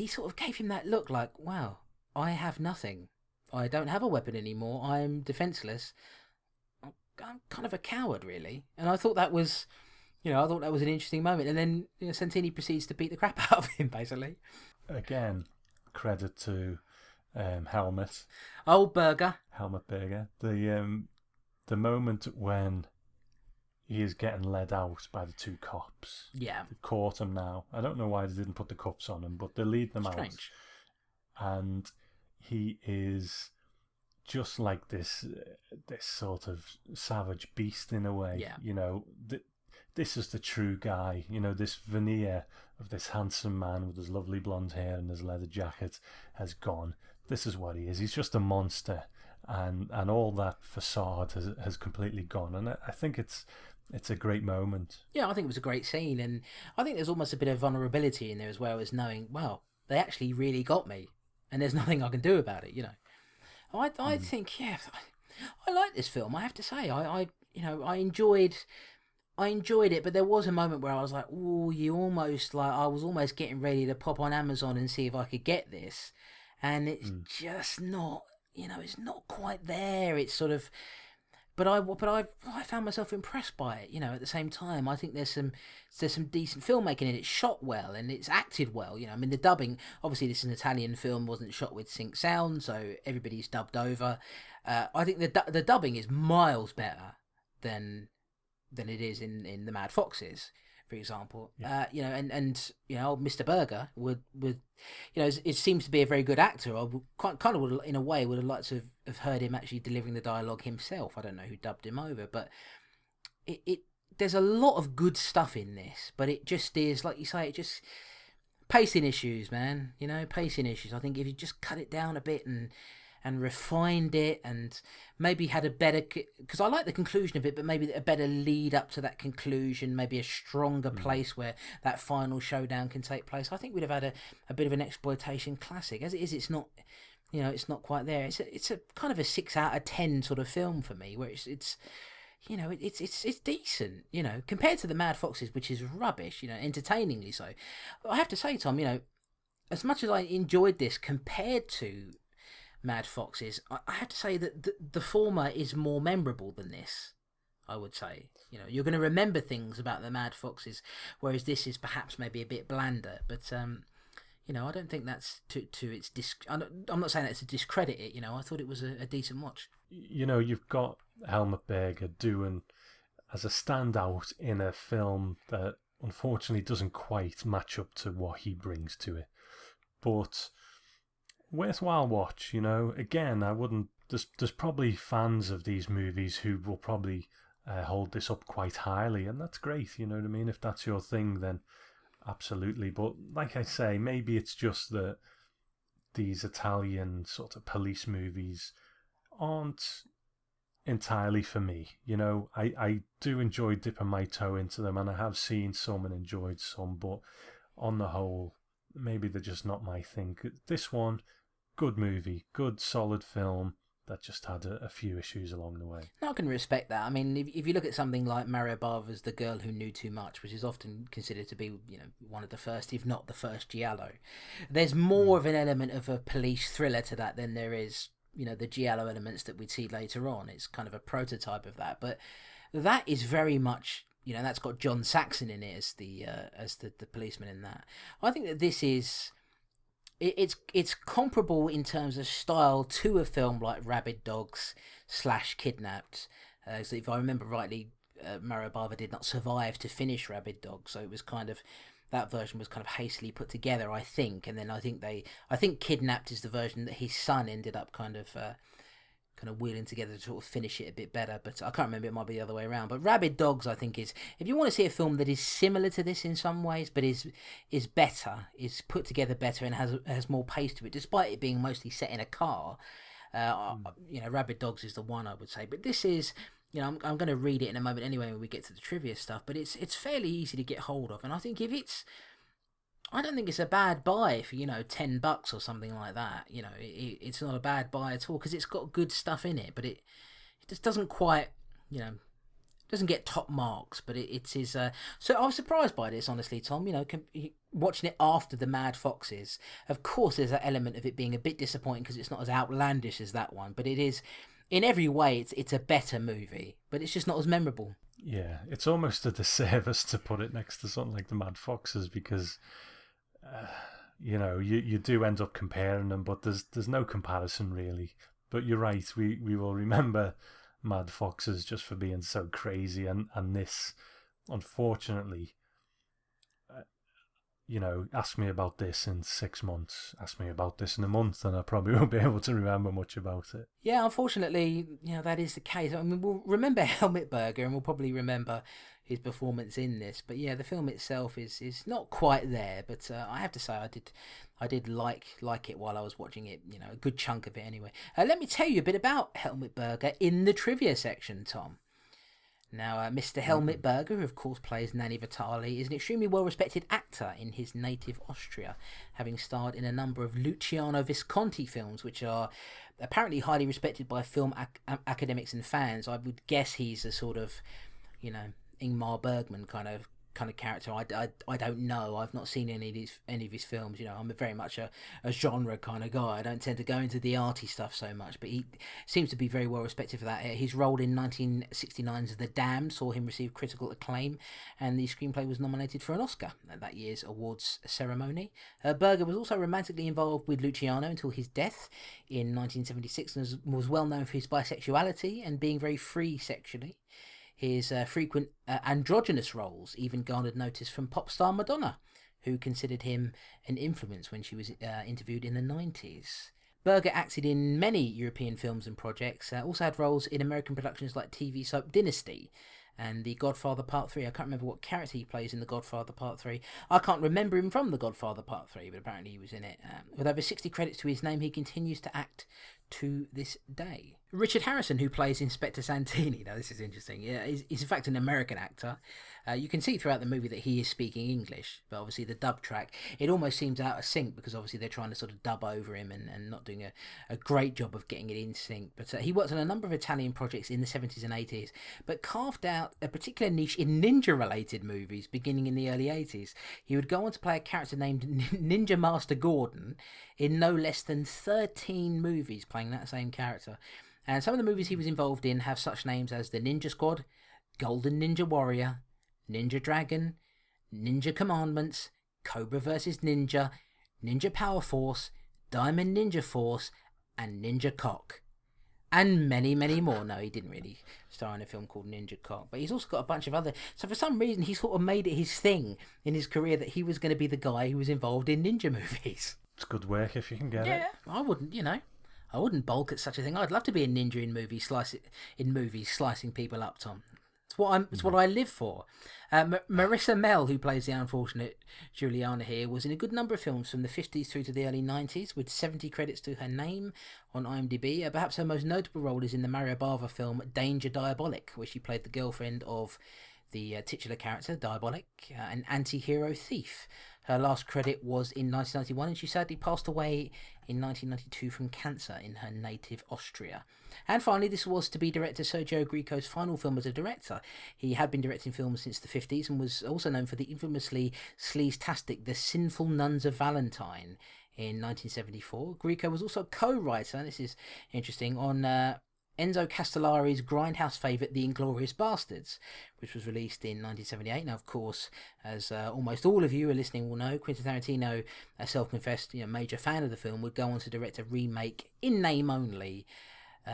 sort of gave him that look like, wow, I have nothing. I don't have a weapon anymore. I'm defenseless. I'm kind of a coward, really. And I thought that was, you know, an interesting moment. And then, you know, Santini proceeds to beat the crap out of him, basically. Again, credit to Helmet. Old Burger. Helmet Burger. The moment when he is getting led out by the two cops. Yeah. They've caught him now. I don't know why they didn't put the cuffs on him, but they lead them Strange. out. And he is just like this sort of savage beast in a way. Yeah. You know, this is the true guy. You know, this veneer of this handsome man with his lovely blonde hair and his leather jacket has gone. This is what he is. He's just a monster, and all that facade has completely gone. And I think it's a great moment. Yeah, I think it was a great scene, and I think there's almost a bit of vulnerability in there as well, as knowing, well, they actually really got me, and there's nothing I can do about it, you know. I think, yeah, I like this film. I have to say, I enjoyed it, but there was a moment where I was like, "Oh, I was almost getting ready to pop on Amazon and see if I could get this," and it's just not, it's not quite there. It's sort of, I found myself impressed by it. At the same time, I think there's some decent filmmaking in it. It's shot well and it's acted well. I mean, the dubbing. Obviously, this is an Italian film, wasn't shot with sync sound, so everybody's dubbed over. I think the dubbing is miles better than it is in the Mad Foxes, for example. Yeah. Old Mr. Berger would it seems to be a very good actor. I would, kind of would, in a way, would have liked to have heard him actually delivering the dialogue himself. I don't know who dubbed him over, but it there's a lot of good stuff in this, but it just is, like you say, it just pacing issues, man. Pacing issues. I think if you just cut it down a bit and refined it and maybe had a better, because I like the conclusion of it, but maybe a better lead up to that conclusion, maybe a stronger place where that final showdown can take place. I think we'd have had a bit of an exploitation classic. As it is, it's not, it's not quite there. It's a kind of a 6 out of 10 sort of film for me, where it's decent, compared to the Mad Foxes, which is rubbish, entertainingly so. I have to say, Tom, as much as I enjoyed this compared to Mad Foxes, I have to say that the former is more memorable than this. I would say, you're going to remember things about the Mad Foxes, whereas this is perhaps maybe a bit blander. But I don't think that's to its I'm not saying that to discredit it. I thought it was a decent watch. You've got Helmut Berger doing as a standout in a film that unfortunately doesn't quite match up to what he brings to it, but worthwhile watch. Again, I wouldn't. There's probably fans of these movies who will probably hold this up quite highly, and that's great. You know what I mean? If that's your thing, then absolutely. But like I say, maybe it's just that these Italian sort of police movies aren't entirely for me. I do enjoy dipping my toe into them, and I have seen some and enjoyed some, but on the whole, maybe they're just not my thing. This one, good movie, good solid film that just had a few issues along the way. I can respect that. I mean, if you look at something like Mario Bava's The Girl Who Knew Too Much, which is often considered to be, one of the first, if not the first giallo, there's more of an element of a police thriller to that than there is, the giallo elements that we'd see later on. It's kind of a prototype of that, but that is very much, that's got John Saxon in it as the policeman in that. I think that this is, it's comparable in terms of style to a film like Rabid Dogs / Kidnapped. So if I remember rightly, Mario Bava did not survive to finish Rabid Dogs, so it was kind of, that version was kind of hastily put together, I think. And then I think Kidnapped is the version that his son ended up kind of wheeling together to sort of finish it a bit better, but I can't remember, it might be the other way around. But Rabid Dogs, I think, is, if you want to see a film that is similar to this in some ways, but is better, is put together better, and has more pace to it, despite it being mostly set in a car. Rabid Dogs is the one, I would say. But this is, I'm going to read it in a moment anyway when we get to the trivia stuff, but it's fairly easy to get hold of, and I think I don't think it's a bad buy for, $10 or something like that. It's not a bad buy at all, because it's got good stuff in it, but it just doesn't quite, doesn't get top marks, but it is. So I was surprised by this, honestly, Tom. Watching it after the Mad Foxes, of course, there's that element of it being a bit disappointing because it's not as outlandish as that one, but it is, in every way, it's a better movie, but it's just not as memorable. Yeah, it's almost a disservice to put it next to something like the Mad Foxes, because you do end up comparing them, but there's no comparison really. But you're right, we will remember Mad Foxes just for being so crazy, and this, unfortunately, ask me about this in 6 months, ask me about this in a month, and I probably won't be able to remember much about it. Yeah, unfortunately, that is the case. I mean, we'll remember Helmut Berger, and we'll probably remember his performance in this. But yeah, the film itself is not quite there. But I have to say, I did like it while I was watching it. A good chunk of it anyway. Let me tell you a bit about Helmut Berger in the trivia section, Tom. Now, Mr. Helmut Berger, who of course plays Nanni Vitali, is an extremely well-respected actor in his native Austria, having starred in a number of Luciano Visconti films, which are apparently highly respected by film academics and fans. I would guess he's a sort of, Ingmar Bergman kind of character. I don't know. I've not seen any of his films. I'm very much a genre kind of guy. I don't tend to go into the arty stuff so much, but he seems to be very well respected for that. His role in 1969's The Dam saw him receive critical acclaim, and the screenplay was nominated for an Oscar at that year's awards ceremony. Berger was also romantically involved with Luciano until his death in 1976, and was well known for his bisexuality and being very free sexually. His frequent androgynous roles even garnered notice from pop star Madonna, who considered him an influence when she was interviewed in the 90s. Berger acted in many European films and projects, also had roles in American productions like TV soap Dynasty and The Godfather Part 3. I can't remember what character he plays in The Godfather Part 3. I can't remember him from The Godfather Part 3, but apparently he was in it. With over 60 credits to his name, he continues to act to this day. Richard Harrison, who plays Inspector Santini, now this is interesting, is in fact an American actor. You can see throughout the movie that he is speaking English, but obviously the dub track, it almost seems out of sync because obviously they're trying to sort of dub over him and not doing a great job of getting it in sync. But he worked on a number of Italian projects in the 70s and 80s, but carved out a particular niche in ninja-related movies beginning in the early 80s. He would go on to play a character named Ninja Master Gordon in no less than 13 movies playing that same character. And some of the movies he was involved in have such names as The Ninja Squad, Golden Ninja Warrior, Ninja Dragon, Ninja Commandments, Cobra vs. Ninja, Ninja Power Force, Diamond Ninja Force, and Ninja Cock. And many, many more. No, he didn't really star in a film called Ninja Cock. But he's also got a bunch of other... So for some reason, he sort of made it his thing in his career that he was going to be the guy who was involved in ninja movies. It's good work if you can get it. Yeah, I wouldn't, I wouldn't balk at such a thing. I'd love to be a ninja in movies, slicing people up, Tom. It's what I live for. Marissa Mell, who plays the unfortunate Juliana here, was in a good number of films from the 50s through to the early 90s, with 70 credits to her name on IMDb. Perhaps her most notable role is in the Mario Bava film Danger Diabolik, where she played the girlfriend of the titular character, Diabolik, an anti-hero thief. Her last credit was in 1991, and she sadly passed away in 1992 from cancer in her native Austria. And finally, this was to be director Sergio Greco's final film as a director. He had been directing films since the 50s and was also known for the infamously sleaze-tastic The Sinful Nuns of Valentine in 1974. Greco was also a co-writer, and this is interesting, on Enzo Castellari's grindhouse favourite The Inglourious Bastards, which was released in 1978. Now, of course, as almost all of you who are listening will know, Quentin Tarantino, a self-confessed major fan of the film, would go on to direct a remake in name only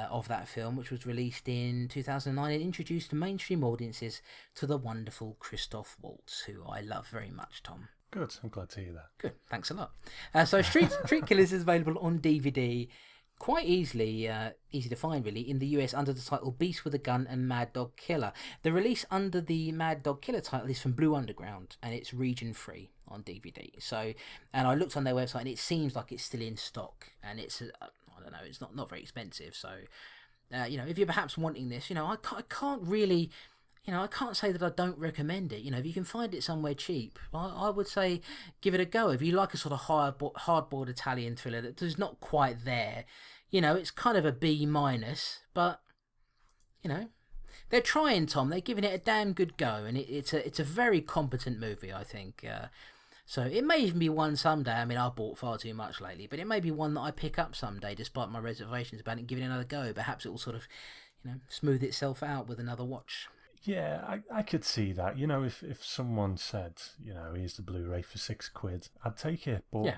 of that film, which was released in 2009 and introduced mainstream audiences to the wonderful Christoph Waltz, who I love very much, Tom. Good, I'm glad to hear that. Good, thanks a lot. So Street Killers is available on DVD quite easy to find really, in the US under the title Beast with a Gun and Mad Dog Killer. The release under the Mad Dog Killer title is from Blue Underground, and it's region free on DVD. So, and I looked on their website and it seems like it's still in stock, and it's I don't know, it's not very expensive. So if you're perhaps wanting this, I can't really, I can't say that I don't recommend it. If you can find it somewhere cheap, I would say give it a go. If you like a sort of hardboiled Italian thriller that is not quite there, it's kind of a B-, but, they're trying, Tom. They're giving it a damn good go, and it's a very competent movie, I think. So it may even be one someday. I mean, I've bought far too much lately, but it may be one that I pick up someday, despite my reservations about it, and give it another go. Perhaps it will sort of, smooth itself out with another watch. Yeah, I could see that. If someone said, here's the Blu-ray for £6, I'd take it. But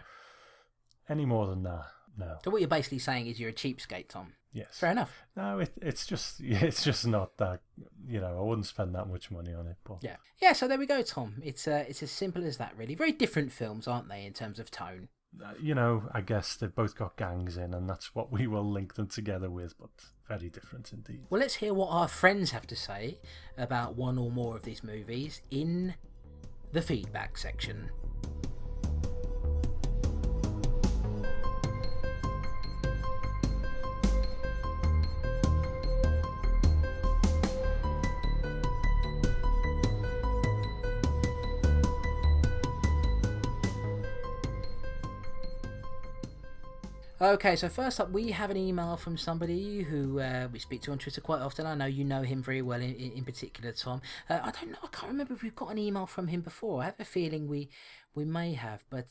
any more than that, no. So what you're basically saying is you're a cheapskate, Tom. Yes. Fair enough. No, it's just not that. I wouldn't spend that much money on it. But yeah. So there we go, Tom. It's as simple as that, really. Very different films, aren't they, in terms of tone? I guess they've both got gangs in, and that's what we will link them together with, but very different indeed. Well, let's hear what our friends have to say about one or more of these movies in the feedback section. Okay, so first up, we have an email from somebody who we speak to on Twitter quite often. I know you know him very well, in particular, Tom. I don't know. I can't remember if we've got an email from him before. I have a feeling we may have. But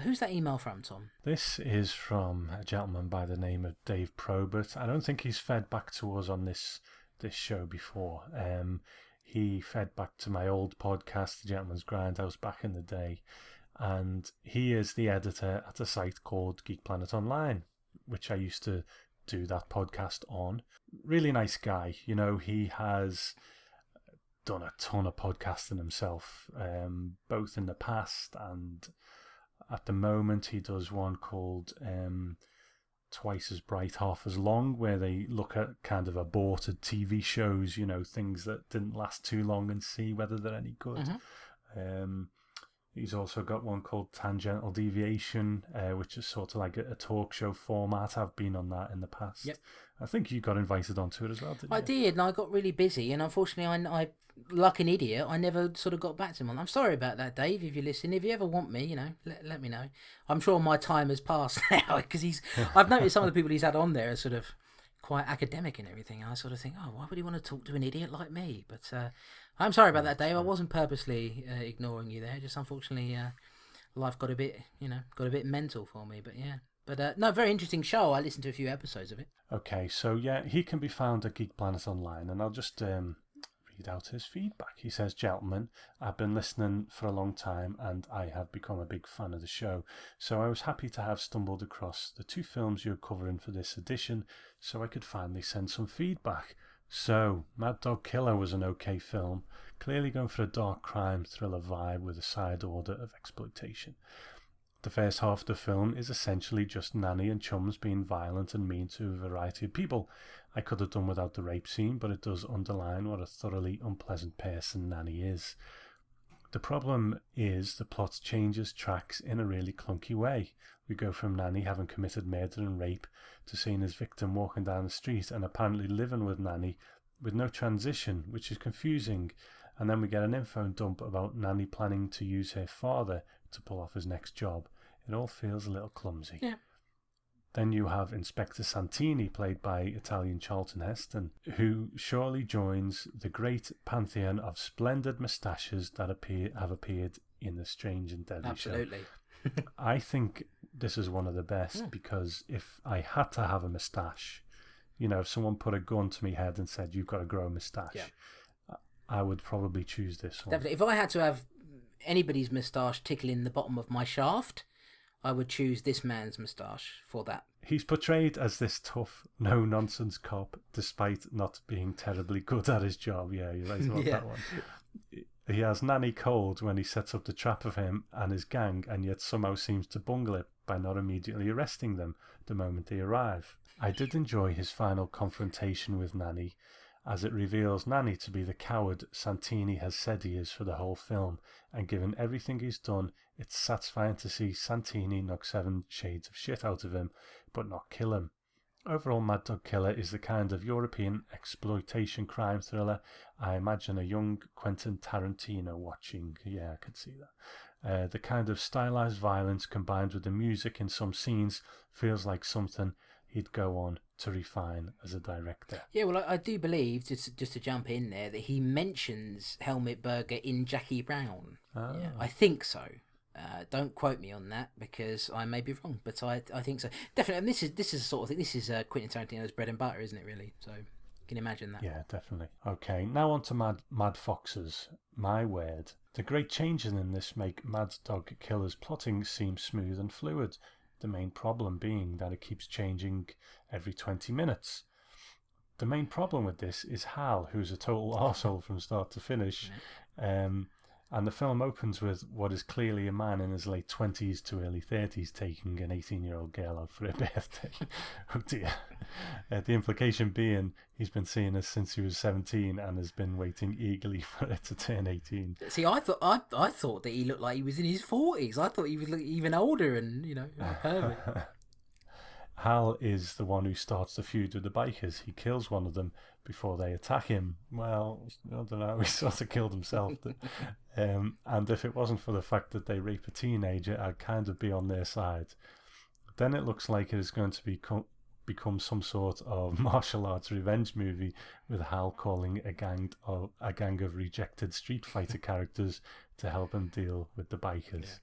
who's that email from, Tom? This is from a gentleman by the name of Dave Probert. I don't think he's fed back to us on this show before. He fed back to my old podcast, The Gentleman's Grindhouse, back in the day. And he is the editor at a site called Geek Planet Online, which I used to do that podcast on. Really nice guy. You know, he has done a ton of podcasting himself, both in the past and at the moment. He does one called Twice as Bright, Half as Long, where they look at kind of aborted TV shows, you know, things that didn't last too long, and see whether they're any good. He's also got one called Tangential Deviation, which is sort of like a talk show format. I've been on that in the past. Yep. I think you got invited onto it as well, didn't you? I did, and I got really busy, and unfortunately, I like an idiot, I never sort of got back to him. I'm sorry about that, Dave, if you're listening. If you ever want me, you know, let me know. I'm sure my time has passed now, because I've noticed some of the people he's had on there are sort of quite academic and everything, and I sort of think, oh, why would he want to talk to an idiot like me? But I'm sorry about that, Dave. I wasn't purposely ignoring you there. Just unfortunately, life got a bit mental for me. But yeah, no, very interesting show. I listened to a few episodes of it. Okay, so yeah, he can be found at Geek Planet Online, and I'll just read out his feedback. He says, "Gentlemen, I've been listening for a long time, and I have become a big fan of the show. So I was happy to have stumbled across the 2 films you're covering for this edition, so I could finally send some feedback. So, Mad Dog Killer was an okay film, clearly going for a dark crime thriller vibe with a side order of exploitation. The first half of the film is essentially just Nanny and chums being violent and mean to a variety of people. I could have done without the rape scene, but it does underline what a thoroughly unpleasant person Nanny is. The problem is the plot changes tracks in a really clunky way. We go from Nanny having committed murder and rape to seeing his victim walking down the street and apparently living with Nanny with no transition, which is confusing. And then we get an info dump about Nanny planning to use her father to pull off his next job. It all feels a little clumsy. Yeah. Then you have Inspector Santini, played by Italian Charlton Heston, who surely joins the great pantheon of splendid moustaches that have appeared in The Strange and Deadly Absolutely. Show. I think this is one of the best, because if I had to have a moustache, you know, if someone put a gun to my head and said, you've got to grow a moustache, I would probably choose this one. Definitely. If I had to have anybody's moustache tickling the bottom of my shaft, I would choose this man's moustache for that. He's portrayed as this tough, no-nonsense cop, despite not being terribly good at his job. Yeah, you're right about that one. He has Nanny cold when he sets up the trap of him and his gang, and yet somehow seems to bungle it by not immediately arresting them the moment they arrive. I did enjoy his final confrontation with Nanny, as it reveals Nanny to be the coward Santini has said he is for the whole film, and given everything he's done, it's satisfying to see Santini knock 7 shades of shit out of him, but not kill him. Overall, Mad Dog Killer is the kind of European exploitation crime thriller I imagine a young Quentin Tarantino watching. Yeah, I could see that. The kind of stylized violence combined with the music in some scenes feels like something he'd go on to refine as a director. Yeah, well, I do believe, just to jump in there, that he mentions Helmut Berger in Jackie Brown. Ah. Yeah, I think so. Don't quote me on that, because I may be wrong, but I think so. Definitely, and this is a sort of thing. This is Quentin Tarantino's bread and butter, isn't it? Really, so you can imagine that. Yeah, definitely. Okay, now on to Mad Foxes. My word, the great changes in this make Mad Dog Killer's plotting seem smooth and fluid. The main problem being that it keeps changing every 20 minutes. The main problem with this is Hal, who's a total arsehole from start to finish. And the film opens with what is clearly a man in his late 20s to early 30s taking an 18-year-old girl out for her birthday. Oh dear. The implication being he's been seeing her since he was 17 and has been waiting eagerly for her to turn 18. See, I thought that he looked like he was in his 40s. I thought he would look even older and, you know, perfect. Hal is the one who starts the feud with the bikers. He kills one of them before they attack him. Well, I don't know, he sort of killed himself. And if it wasn't for the fact that they rape a teenager, I'd kind of be on their side. Then it looks like it is going to become some sort of martial arts revenge movie, with Hal calling a gang of rejected Street Fighter characters to help him deal with the bikers. Yeah.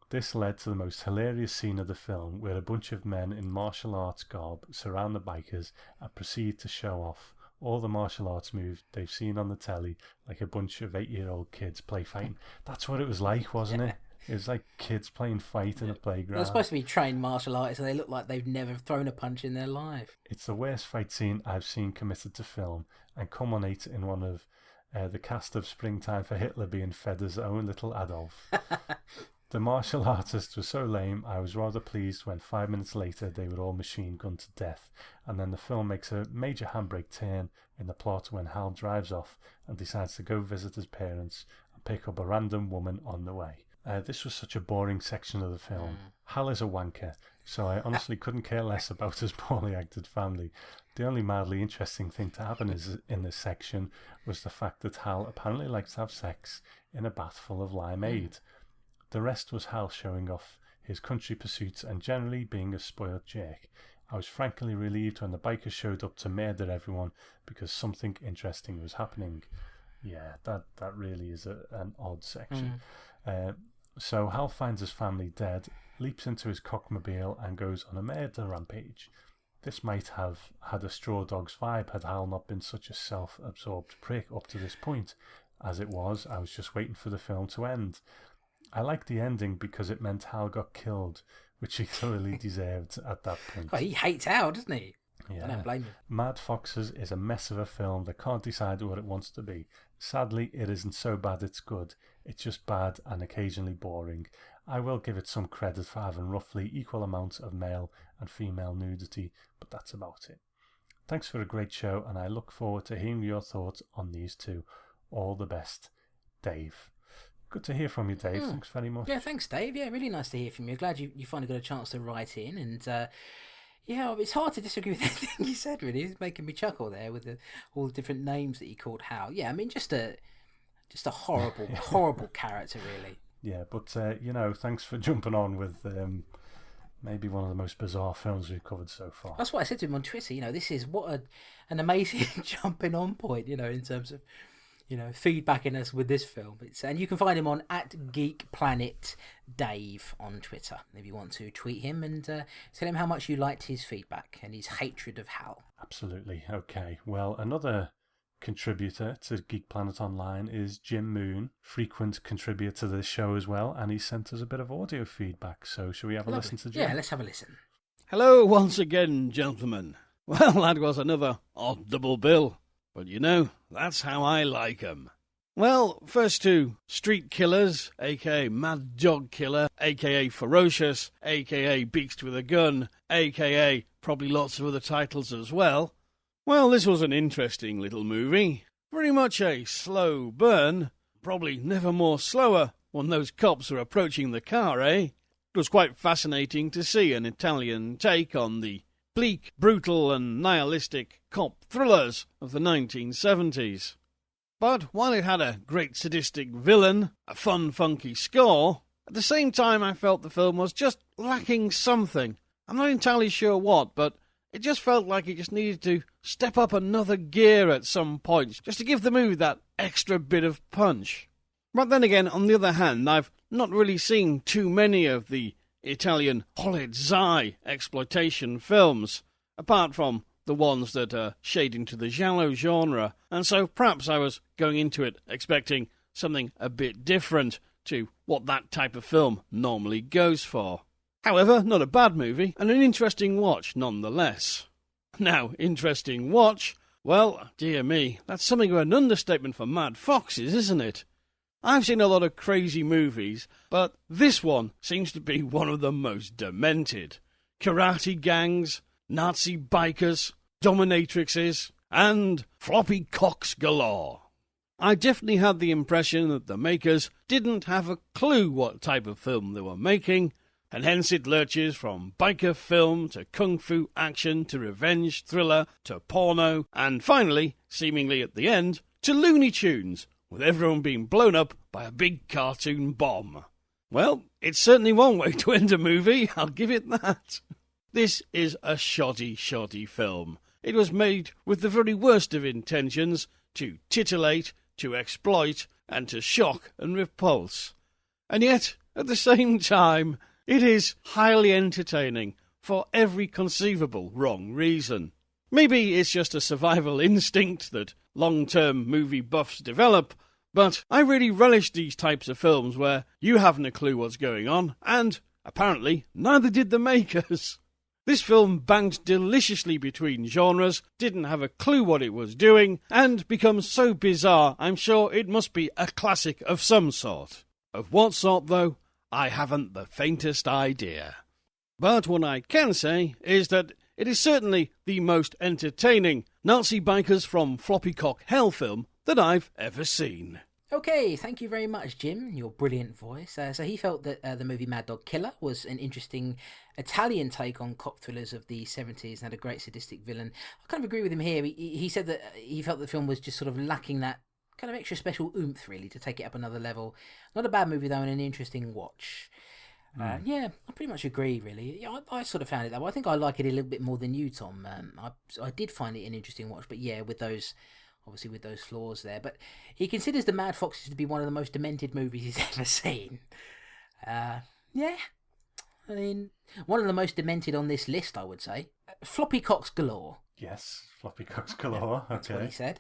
This led to the most hilarious scene of the film, where a bunch of men in martial arts garb surround the bikers and proceed to show off all the martial arts moves they've seen on the telly, like a bunch of 8-year-old kids play fighting. That's what it was like, wasn't it? It was like kids playing fight in a playground. They're supposed to be trained martial artists, and they look like they've never thrown a punch in their life. It's the worst fight scene I've seen committed to film, and culminates in one of the cast of Springtime for Hitler being fed his own little Adolf. The martial artists were so lame, I was rather pleased when 5 minutes later they were all machine gunned to death, and then the film makes a major handbrake turn in the plot when Hal drives off and decides to go visit his parents and pick up a random woman on the way. This was such a boring section of the film. Hal is a wanker, so I honestly couldn't care less about his poorly acted family. The only mildly interesting thing to happen in this section was the fact that Hal apparently likes to have sex in a bath full of limeade. The rest was Hal showing off his country pursuits and generally being a spoiled jerk. I was frankly relieved when the bikers showed up to murder everyone because something interesting was happening. Yeah, that really is an odd section. So Hal finds his family dead, leaps into his cockmobile and goes on a murder rampage. This might have had a Straw Dogs vibe had Hal not been such a self-absorbed prick up to this point. As it was, I was just waiting for the film to end. I liked the ending because it meant Hal got killed, which he thoroughly deserved at that point. Well, he hates Hal, doesn't he? Yeah. I don't blame him. Mad Foxes is a mess of a film that can't decide what it wants to be. Sadly, it isn't so bad it's good. It's just bad and occasionally boring. I will give it some credit for having roughly equal amounts of male and female nudity, but that's about it. Thanks for a great show, and I look forward to hearing your thoughts on these two. All the best, Dave. Good to hear from you, Dave. Thanks very much. Yeah, thanks, Dave. Yeah, really nice to hear from you. Glad you finally got a chance to write in. And yeah, it's hard to disagree with anything you said, really. It's making me chuckle there with all the different names that you called Hal. Yeah, I mean, just a horrible, horrible character, really. Yeah, but, thanks for jumping on with maybe one of the most bizarre films we've covered so far. That's what I said to him on Twitter. This is an amazing jumping on point, in terms of feedbacking us with this film. And you can find him on @GeekPlanetDave on Twitter if you want to tweet him and tell him how much you liked his feedback and his hatred of Hal. Absolutely. Okay. Well, another contributor to Geek Planet Online is Jim Moon, frequent contributor to this show as well, and he sent us a bit of audio feedback. So shall we have a listen to Jim? Yeah, let's have a listen. Hello once again, gentlemen. Well, that was another odd double bill. But that's how I like 'em. Well, first to Street Killers, a.k.a. Mad Dog Killer, a.k.a. Ferocious, a.k.a. Beast with a Gun, a.k.a. probably lots of other titles as well. Well, this was an interesting little movie. Very much a slow burn. Probably never more slower when those cops are approaching the car, eh? It was quite fascinating to see an Italian take on the bleak, brutal and nihilistic cop thrillers of the 1970s. But while it had a great sadistic villain, a fun, funky score, at the same time I felt the film was just lacking something. I'm not entirely sure what, but it just felt like it just needed to step up another gear at some point, just to give the movie that extra bit of punch. But then again, on the other hand, I've not really seen too many of the Italian Hollywood exploitation films, apart from the ones that are shading to the giallo genre, and so perhaps I was going into it expecting something a bit different to what that type of film normally goes for. However, not a bad movie, and an interesting watch nonetheless. Now, interesting watch? Well, dear me, that's something of an understatement for Mad Foxes, isn't it? I've seen a lot of crazy movies, but this one seems to be one of the most demented. Karate gangs, Nazi bikers, dominatrixes, and floppy cocks galore. I definitely had the impression that the makers didn't have a clue what type of film they were making, and hence it lurches from biker film to kung fu action to revenge thriller to porno, and finally, seemingly at the end, to Looney Tunes, with everyone being blown up by a big cartoon bomb. Well, It's certainly one way to end a movie, I'll give it that. This is a shoddy film. It was made with the very worst of intentions to titillate, to exploit, and to shock and repulse. And yet, at the same time, it is highly entertaining for every conceivable wrong reason. Maybe it's just a survival instinct that long-term movie buffs develop, but I really relish these types of films where you haven't a clue what's going on, and apparently neither did the makers. This film bounced deliciously between genres, didn't have a clue what it was doing, and becomes so bizarre I'm sure it must be a classic of some sort. Of what sort, though, I haven't the faintest idea. But what I can say is that it is certainly the most entertaining Nazi bikers from Floppycock Hell film that I've ever seen. Okay, thank you very much, Jim, your brilliant voice. So he felt that the movie Mad Dog Killer was an interesting Italian take on cop thrillers of the 70s and had a great sadistic villain. I kind of agree with him here. He said that he felt the film was just sort of lacking that kind of extra special oomph, really, to take it up another level. Not a bad movie, though, and an interesting watch. Yeah, I pretty much agree, really. Yeah, I sort of found it that way. I think I like it a little bit more than you, Tom. I did find it an interesting watch, but yeah, with those flaws there. But he considers The Mad Foxes to be one of the most demented movies he's ever seen. Yeah, I mean, one of the most demented on this list, I would say. Floppy cocks galore. Yes, floppy cocks galore. That's okay. what he said.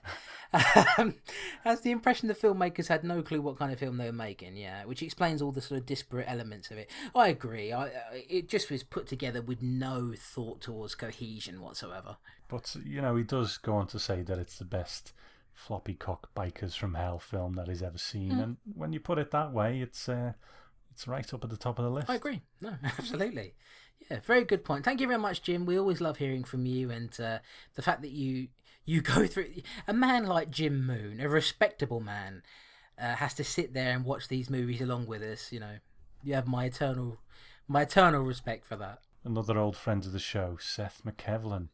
Has the impression the filmmakers had no clue what kind of film they were making, yeah, which explains all the sort of disparate elements of it. I agree. It just was put together with no thought towards cohesion whatsoever. But, you know, he does go on to say that it's the best floppy cock bikers from hell film that he's ever seen. And when you put it that way, it's right up at the top of the list. I agree. No, absolutely. Yeah, very good point. Thank you very much, Jim. We always love hearing from you, and the fact that you go through... A man like Jim Moon, a respectable man, has to sit there and watch these movies along with us. You know, you have my eternal respect for that. Another old friend of the show, Seth McKevlin.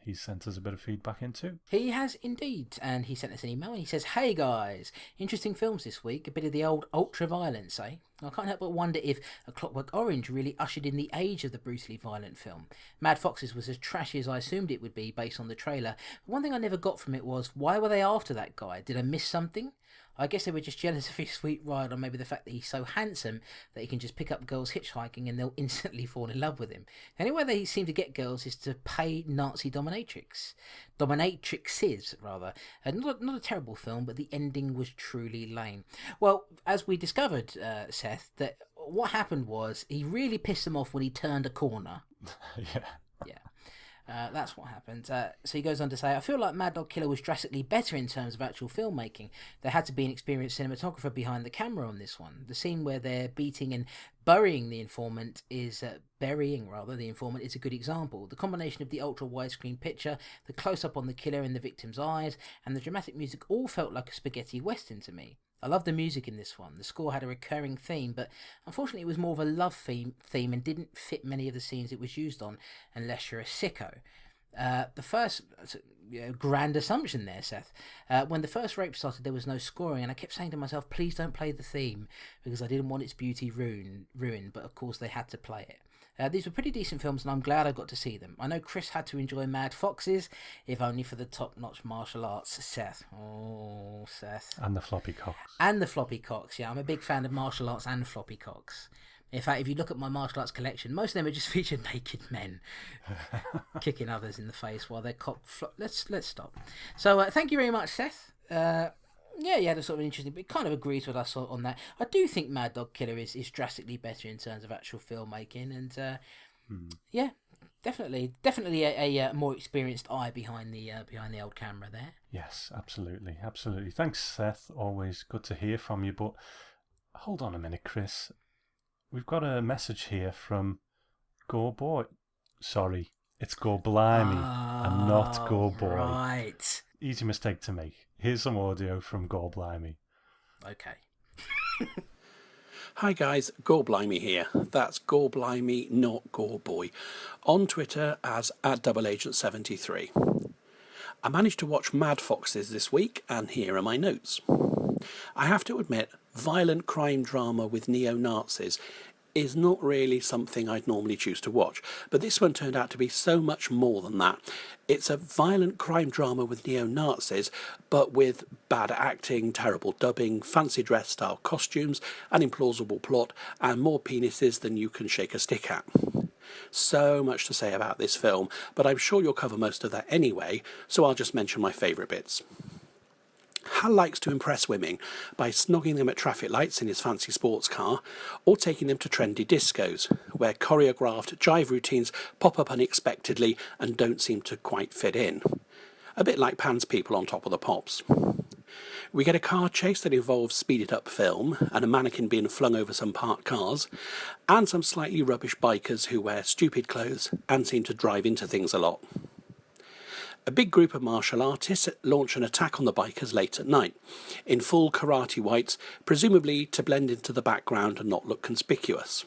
He sent us a bit of feedback in too. He has indeed, and he sent us an email and he says, "Hey guys, interesting films this week, a bit of the old ultra-violence, eh? I can't help but wonder if A Clockwork Orange really ushered in the age of the brutally violent film. Mad Foxes was as trashy as I assumed it would be based on the trailer. But one thing I never got from it was, why were they after that guy? Did I miss something? I guess they were just jealous of his sweet ride, or maybe the fact that he's so handsome that he can just pick up girls hitchhiking and they'll instantly fall in love with him. The only way they seem to get girls is to pay Nazi dominatrixes, rather. Not a terrible film, but the ending was truly lame." Well, as we discovered, Seth, that what happened was he really pissed them off when he turned a corner. Yeah. That's what happened. So he goes on to say, "I feel like Mad Dog Killer was drastically better in terms of actual filmmaking. There had to be an experienced cinematographer behind the camera on this one. The scene where they're beating and burying the informant is a good example. The combination of the ultra widescreen picture, the close-up on the killer in the victim's eyes, and the dramatic music all felt like a spaghetti western to me. I love the music in this one. The score had a recurring theme, but unfortunately it was more of a love theme and didn't fit many of the scenes it was used on, unless you're a sicko." The first grand assumption there, Seth. When the first rape started, there was no scoring, and I kept saying to myself, please don't play the theme, because I didn't want its beauty ruined, but of course they had to play it. These were pretty decent films, and I'm glad I got to see them. I know Chris had to enjoy Mad Foxes, if only for the top-notch martial arts. Seth. Oh, Seth. And the floppy cocks. And the floppy cocks, yeah. I'm a big fan of martial arts and floppy cocks. In fact, if you look at my martial arts collection, most of them are just featured naked men kicking others in the face while they're Let's stop. So, thank you very much, Seth. Yeah, you had a sort of interesting, but it kind of agrees with us on that. I do think Mad Dog Killer is drastically better in terms of actual filmmaking, and yeah, definitely a more experienced eye behind the old camera there. Yes, absolutely. Thanks, Seth. Always good to hear from you. But hold on a minute, Chris. We've got a message here from Gore Boy. Sorry, it's Gore Blimey and not Gore Boy. Right. Easy mistake to make. Here's some audio from Gore Blimey. Okay. Hi guys, Gore Blimey here. That's Gore Blimey, not Gore Boy. On Twitter as @DoubleAgent73. I managed to watch Mad Foxes this week, and here are my notes. I have to admit, violent crime drama with neo-Nazis is not really something I'd normally choose to watch, but this one turned out to be so much more than that. It's a violent crime drama with neo-Nazis, but with bad acting, terrible dubbing, fancy dress style costumes, an implausible plot, and more penises than you can shake a stick at. So much to say about this film, but I'm sure you'll cover most of that anyway, so I'll just mention my favourite bits. Hal likes to impress women by snogging them at traffic lights in his fancy sports car, or taking them to trendy discos, where choreographed jive routines pop up unexpectedly and don't seem to quite fit in. A bit like Pan's people on Top of the Pops. We get a car chase that involves speeded up film, and a mannequin being flung over some parked cars, and some slightly rubbish bikers who wear stupid clothes and seem to drive into things a lot. A big group of martial artists launch an attack on the bikers late at night, in full karate whites, presumably to blend into the background and not look conspicuous.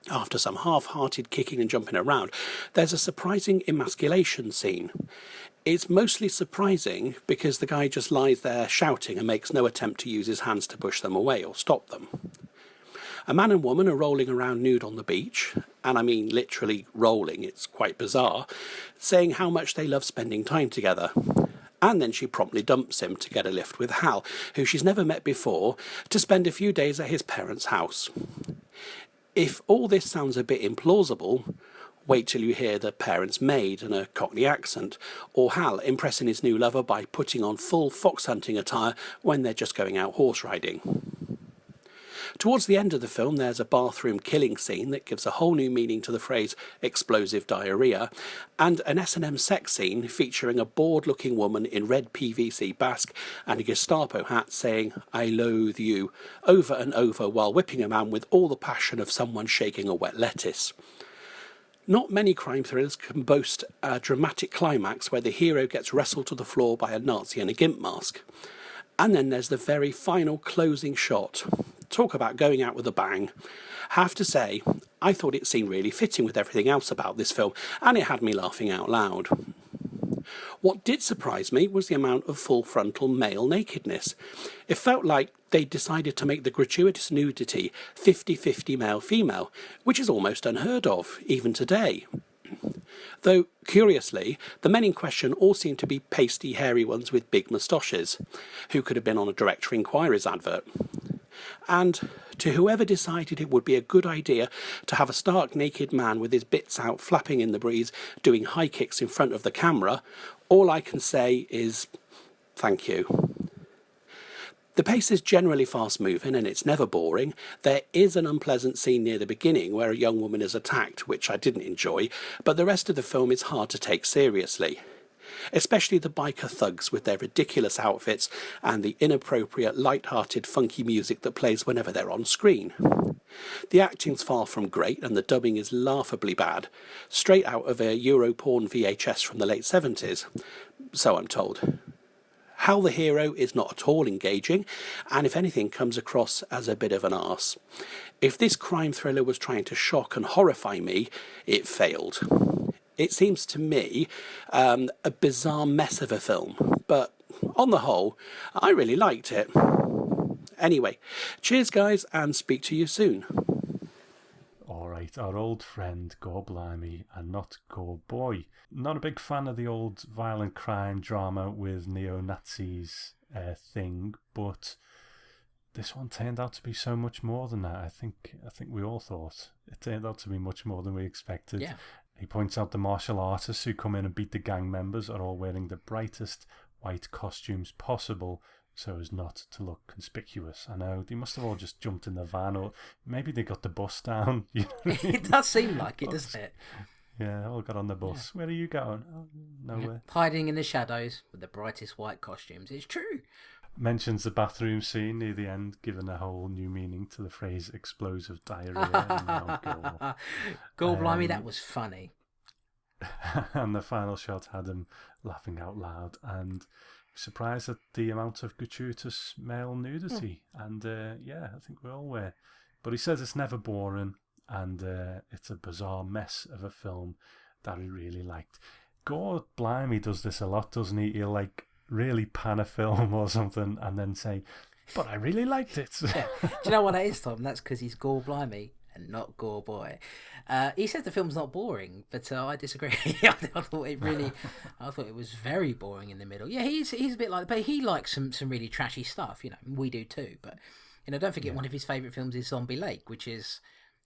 After some half-hearted kicking and jumping around, there's a surprising emasculation scene. It's mostly surprising because the guy just lies there shouting and makes no attempt to use his hands to push them away or stop them. A man and woman are rolling around nude on the beach, and I mean literally rolling, it's quite bizarre, saying how much they love spending time together. And then she promptly dumps him to get a lift with Hal, who she's never met before, to spend a few days at his parents' house. If all this sounds a bit implausible, wait till you hear the parents' maid and a Cockney accent, or Hal impressing his new lover by putting on full fox hunting attire when they're just going out horse riding. Towards the end of the film, there's a bathroom killing scene that gives a whole new meaning to the phrase explosive diarrhea, and an S&M sex scene featuring a bored-looking woman in red PVC basque and a Gestapo hat saying, "I loathe you," over and over while whipping a man with all the passion of someone shaking a wet lettuce. Not many crime thrillers can boast a dramatic climax where the hero gets wrestled to the floor by a Nazi in a gimp mask. And then there's the very final closing shot. Talk about going out with a bang. Have to say, I thought it seemed really fitting with everything else about this film, and it had me laughing out loud. What did surprise me was the amount of full frontal male nakedness. It felt like they decided to make the gratuitous nudity 50-50 male-female, which is almost unheard of, even today. Though, curiously, the men in question all seem to be pasty, hairy ones with big moustaches, who could have been on a Director Inquiries advert. And to whoever decided it would be a good idea to have a stark naked man with his bits out flapping in the breeze doing high kicks in front of the camera, all I can say is thank you. The pace is generally fast moving and it's never boring. There is an unpleasant scene near the beginning where a young woman is attacked, which I didn't enjoy, but the rest of the film is hard to take seriously. Especially the biker thugs with their ridiculous outfits and the inappropriate, light-hearted, funky music that plays whenever they're on screen. The acting's far from great and the dubbing is laughably bad, straight out of a Europorn VHS from the late 70s, so I'm told. Hal the hero is not at all engaging, and if anything comes across as a bit of an arse. If this crime thriller was trying to shock and horrify me, it failed. It seems to me a bizarre mess of a film, but on the whole, I really liked it. Anyway, cheers guys, and speak to you soon. Alright, our old friend Gorblimey and not Gorboy. Not a big fan of the old violent crime drama with neo-Nazis thing, but this one turned out to be so much more than that. I think we all thought it turned out to be much more than we expected. Yeah. He points out the martial artists who come in and beat the gang members are all wearing the brightest white costumes possible so as not to look conspicuous. I know, they must have all just jumped in the van, or maybe they got the bus down. You know what I mean? It does seem like it, doesn't it? Yeah, all got on the bus. Yeah. Where are you going? Oh, nowhere. Hiding in the shadows with the brightest white costumes. It's true. Mentions the bathroom scene near the end, giving a whole new meaning to the phrase explosive diarrhea. Gorblimey, that was funny. And the final shot had him laughing out loud and surprised at the amount of gratuitous male nudity. And yeah, I think we all were. But he says it's never boring and it's a bizarre mess of a film that he really liked. Gorblimey does this a lot, doesn't he? He'll really pan a film or something and then say, but I really liked it. Yeah. Do you know what that is, Tom? That's because he's Gorblimey and not Gore Boy. He said the film's not boring, but I disagree. I thought it was very boring in the middle. Yeah, he's a bit like, but he likes some really trashy stuff. We do too. But don't forget one of his favourite films is Zombie Lake, which is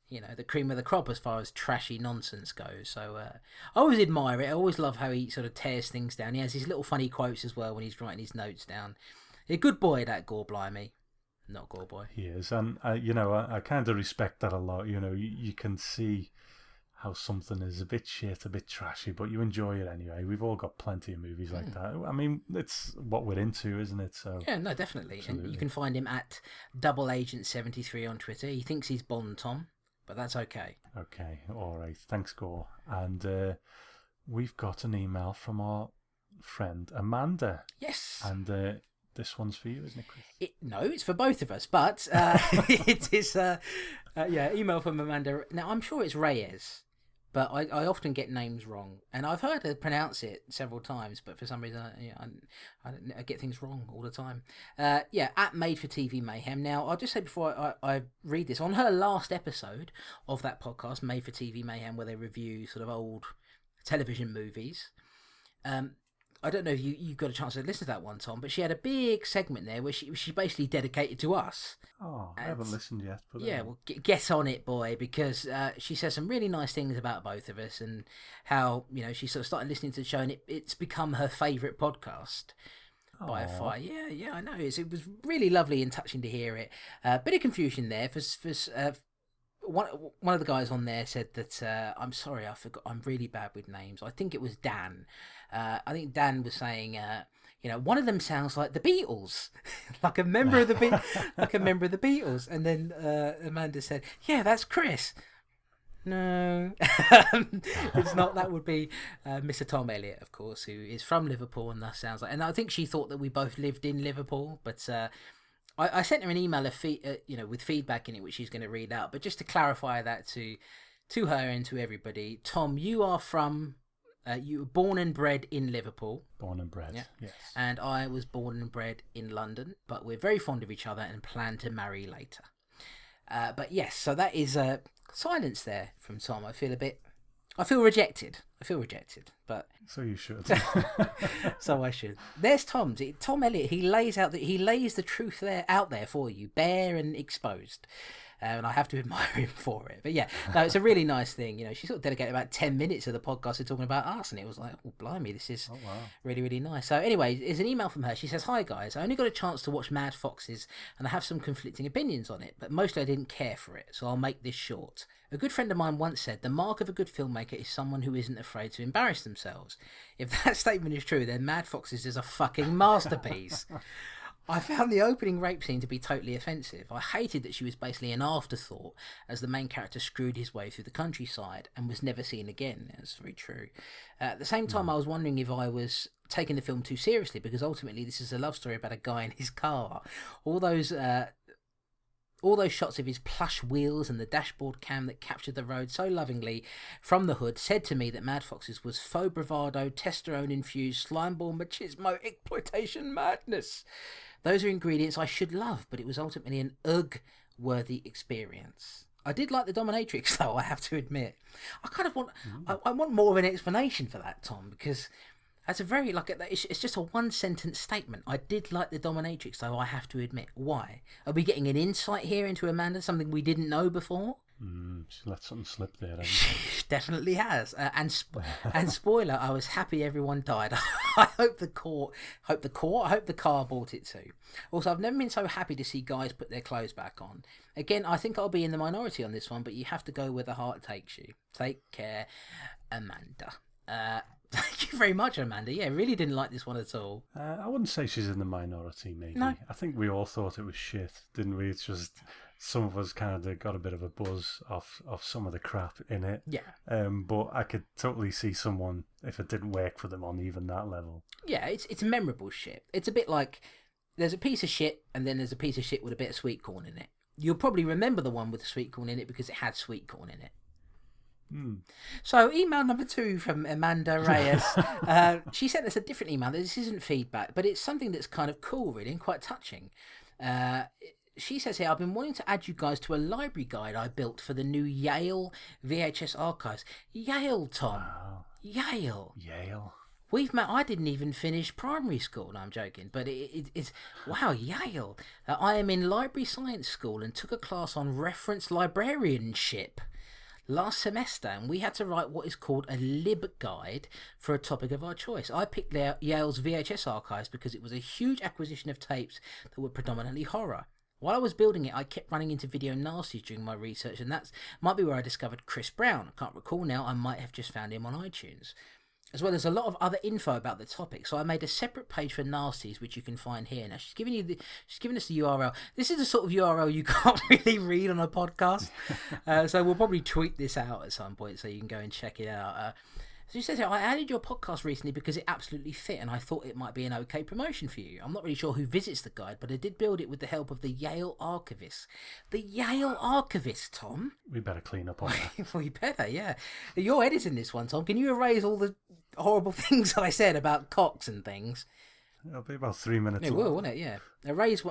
the cream of the crop as far as trashy nonsense goes. So I always admire it. I always love how he sort of tears things down. He has his little funny quotes as well when he's writing his notes down. A good boy, that Gore Blimey. Not Gore Boy. He is. And, I kind of respect that a lot. You can see how something is a bit shit, a bit trashy, but you enjoy it anyway. We've all got plenty of movies like that. I mean, it's what we're into, isn't it? So yeah, no, definitely. Absolutely. And you can find him at DoubleAgent73 on Twitter. He thinks he's Bond, Tom, but that's okay. Okay, all right. Thanks, Gore. And we've got an email from our friend Amanda. Yes. And this one's for you, isn't it, Chris? No, it's for both of us, but it is, email from Amanda. Now, I'm sure it's Reyes, but I often get names wrong, and I've heard her pronounce it several times, but for some reason, I get things wrong all the time. At Made for TV Mayhem. Now, I'll just say before I read this, on her last episode of that podcast, Made for TV Mayhem, where they review sort of old television movies, I don't know if you got a chance to listen to that one, Tom, but she had a big segment there where she basically dedicated to us. Oh, I haven't listened yet. But yeah, well, get on it, boy, because she says some really nice things about both of us and how, she sort of started listening to the show and it's become her favourite podcast by far. Yeah, I know. It was really lovely and touching to hear it. Bit of confusion there for one of the guys on there said that I'm sorry, I forgot. I'm really bad with names. I think it was Dan. I think Dan was saying, one of them sounds like the Beatles, like a member of the Beatles. And then Amanda said, "Yeah, that's Chris." No, it's not. That would be Mr. Tom Elliott, of course, who is from Liverpool, and thus sounds like. And I think she thought that we both lived in Liverpool, but. I sent her an email with feedback in it, which she's going to read out. But just to clarify that to her and to everybody, Tom, you are from, you were born and bred in Liverpool. Born and bred, yeah. Yes. And I was born and bred in London, but we're very fond of each other and plan to marry later. But yes, so that is silence there from Tom. I feel rejected. But so you should. So I should. There's Tom's. Tom Elliott. He lays the truth out there for you, bare and exposed. And I have to admire him for it. But yeah, no, it's a really nice thing. She sort of dedicated about 10 minutes of the podcast to talking about us, and it was like, oh, blimey, this is really, really nice. So anyway, there's an email from her. She says, "Hi guys, I only got a chance to watch Mad Foxes, and I have some conflicting opinions on it, but mostly I didn't care for it, so I'll make this short. A good friend of mine once said, the mark of a good filmmaker is someone who isn't afraid to embarrass themselves. If that statement is true, then Mad Foxes is a fucking masterpiece. I found the opening rape scene to be totally offensive. I hated that she was basically an afterthought as the main character screwed his way through the countryside and was never seen again." That's very true. At the same time, I was wondering if I was taking the film too seriously, because ultimately this is a love story about a guy in his car. All those shots of his plush wheels and the dashboard cam that captured the road so lovingly from the hood said to me that Mad Foxes was faux bravado, testosterone-infused, slimeball machismo, exploitation madness. Those are ingredients I should love, but it was ultimately an ugh-worthy experience. I did like the dominatrix, though, I have to admit. I kind of want... I want more of an explanation for that, Tom, because... That's a very, it's just a one-sentence statement. I did like the dominatrix, though, I have to admit. Why? Are we getting an insight here into Amanda, something we didn't know before? She let something slip there. She definitely has. And spoiler, I was happy everyone died. I hope the car bought it too. Also, I've never been so happy to see guys put their clothes back on. Again, I think I'll be in the minority on this one, but you have to go where the heart takes you. Take care, Amanda. Thank you very much, Amanda. Yeah, really didn't like this one at all. I wouldn't say she's in the minority, maybe. No. I think we all thought it was shit, didn't we? It's just some of us kind of got a bit of a buzz off some of the crap in it. Yeah. But I could totally see someone, if it didn't work for them on even that level. Yeah, it's memorable shit. It's a bit like there's a piece of shit and then there's a piece of shit with a bit of sweet corn in it. You'll probably remember the one with the sweet corn in it because it had sweet corn in it. So email number 2 from Amanda Reyes. She sent us a different email. This isn't feedback, but it's something that's kind of cool, really, and quite touching. she says here, I've been wanting to add you guys to a library guide I built for the new Yale VHS archives. Yale, Tom. Wow. Yale. Yale. We've met. I didn't even finish primary school. No, I'm joking. But it's wow, Yale. I am in library science school and took a class on reference librarianship last semester, and we had to write what is called a lib guide for a topic of our choice. I picked Yale's VHS archives because it was a huge acquisition of tapes that were predominantly horror. While I was building it, I kept running into video nasties during my research, and that might be where I discovered Chris Brown. I can't recall now. I might have just found him on iTunes. As well, there's a lot of other info about the topic, so I made a separate page for nasties, which you can find here. Now, she's giving us the URL. This is the sort of URL you can't really read on a podcast, so we'll probably tweet this out at some point so you can go and check it out. So she says here, I added your podcast recently because it absolutely fit, and I thought it might be an okay promotion for you. I'm not really sure who visits the guide, but I did build it with the help of the Yale archivist. The Yale archivist, Tom. We better clean up on that. We better, yeah. You're editing this one, Tom. Can you erase all the horrible things I said about cocks and things? It'll be about 3 minutes. It will, won't it? Yeah. Erase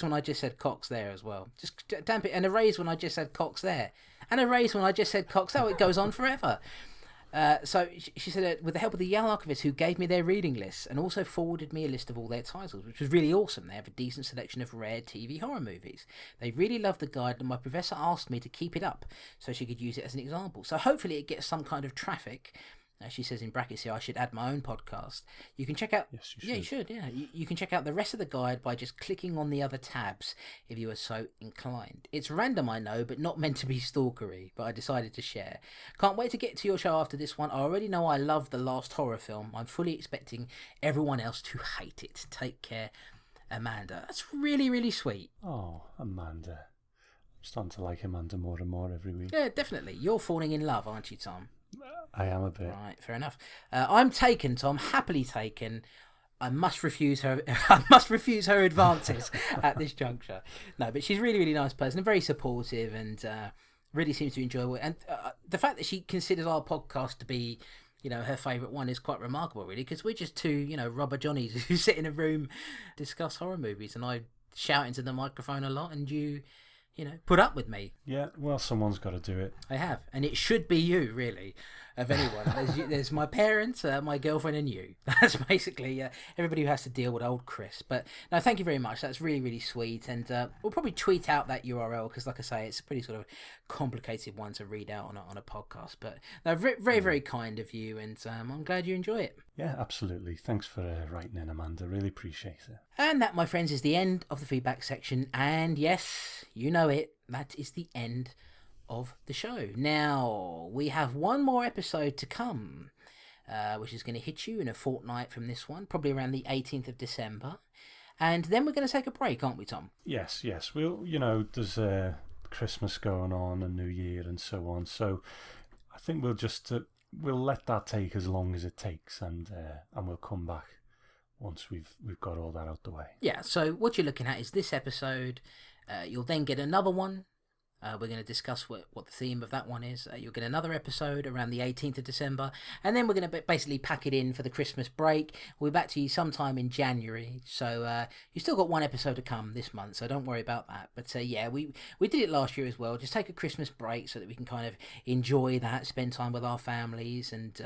when I just said cocks there as well. Just damp it and erase when I just said cocks there, and erase when I just said cocks there. It goes on forever. So she said, with the help of the Yale archivist, who gave me their reading lists and also forwarded me a list of all their titles, which was really awesome. They have a decent selection of rare TV horror movies. They really loved the guide, and my professor asked me to keep it up so she could use it as an example. So hopefully it gets some kind of traffic. She says in brackets here, I should add my own podcast. You can check out... Yes, you should. Yeah, you should, yeah. You can check out the rest of the guide by just clicking on the other tabs if you are so inclined. It's random, I know, but not meant to be stalkery, but I decided to share. Can't wait to get to your show after this one. I already know I love the last horror film. I'm fully expecting everyone else to hate it. Take care, Amanda. That's really, really sweet. Oh, Amanda. I'm starting to like Amanda more and more every week. Yeah, definitely. You're falling in love, aren't you, Tom? I am a bit. Right, fair enough. I'm taken, Tom, happily taken. I must refuse her. I must refuse her advances at this juncture. No, but she's a really, really nice person and very supportive, and really seems to enjoy it. And the fact that she considers our podcast to be, her favourite one is quite remarkable, really, because we're just two, rubber johnnies who sit in a room, discuss horror movies, and I shout into the microphone a lot, and you put up with me. Yeah, well, someone's got to do it. I have, and it should be you, really, of anyone. There's my parents, my girlfriend, and you. That's basically everybody who has to deal with old Chris. But no, thank you very much. That's really, really sweet, and we'll probably tweet out that URL because, like I say, it's a pretty sort of complicated one to read out on a podcast. But no, very, very, very kind of you, and I'm glad you enjoy it. Yeah, absolutely. Thanks for writing in, Amanda. Really appreciate it. And that, my friends, is the end of the feedback section. And yes, you know it, that is the end of the show. Now, we have one more episode to come, which is going to hit you in a fortnight from this one, probably around the 18th of December. And then we're going to take a break, aren't we, Tom? Yes. We'll, there's Christmas going on and New Year and so on. So I think we'll just we'll let that take as long as it takes, and we'll come back once we've got all that out the way. Yeah, so what you're looking at is this episode. You'll then get another one. We're going to discuss what the theme of that one is. You'll get another episode around the 18th of December. And then we're going to basically pack it in for the Christmas break. We'll be back to you sometime in January. So you've still got one episode to come this month, so don't worry about that. But yeah, we did it last year as well. Just take a Christmas break so that we can kind of enjoy that, spend time with our families, and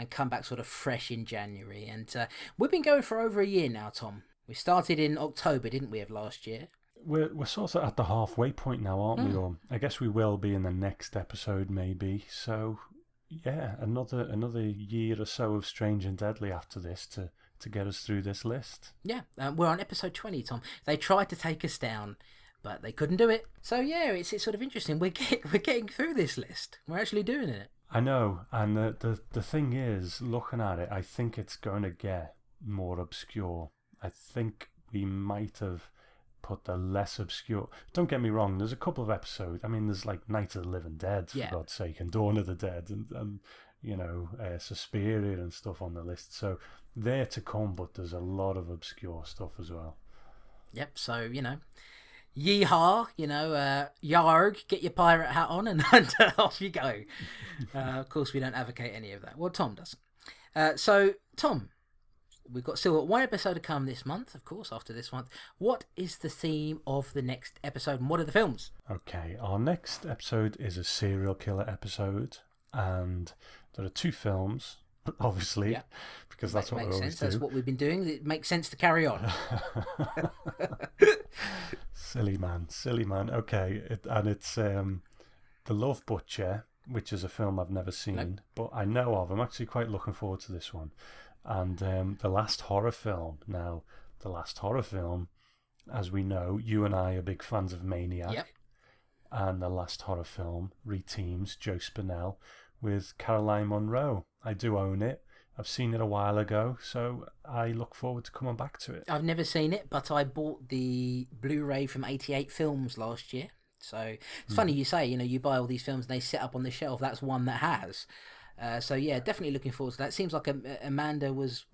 come back sort of fresh in January. And we've been going for over a year now, Tom. We started in October, didn't we, of last year? We're sort of at the halfway point now, aren't we? Or I guess we will be in the next episode, maybe. So yeah, another year or so of Strange and Deadly after this to get us through this list. Yeah, we're on episode 20, Tom. They tried to take us down, but they couldn't do it. So yeah, it's sort of interesting. We're getting through this list. We're actually doing it. I know, and the thing is, looking at it, I think it's going to get more obscure. I think we might have put the less obscure... Don't get me wrong, there's a couple of episodes. I mean, there's like Night of the Living Dead, for God's sake, and Dawn of the Dead, and Suspiria and stuff on the list. So they're to come, but there's a lot of obscure stuff as well. Yep, so, yeehaw, yarg, get your pirate hat on, and off you go. Of course, we don't advocate any of that. Well, Tom doesn't. So, Tom, we've got still one episode to come this month, of course, after this month. What is the theme of the next episode, and what are the films? Okay, our next episode is a serial killer episode, and there are 2 films, obviously, because that's what we always do. That's what we've been doing. It makes sense to carry on. Silly man. Okay, it's The Love Butcher, which is a film I've never seen, but I know of. I'm actually quite looking forward to this one. And The Last Horror Film. Now, The Last Horror Film, as we know, you and I are big fans of Maniac. Yep. And The Last Horror Film reteams Joe Spinell with Caroline Munro. I do own it. I've seen it a while ago, so I look forward to coming back to it. I've never seen it, but I bought the Blu-ray from 88 Films last year. So it's funny you say, you buy all these films and they sit up on the shelf. That's one that has. So yeah, definitely looking forward to that. It seems like Amanda was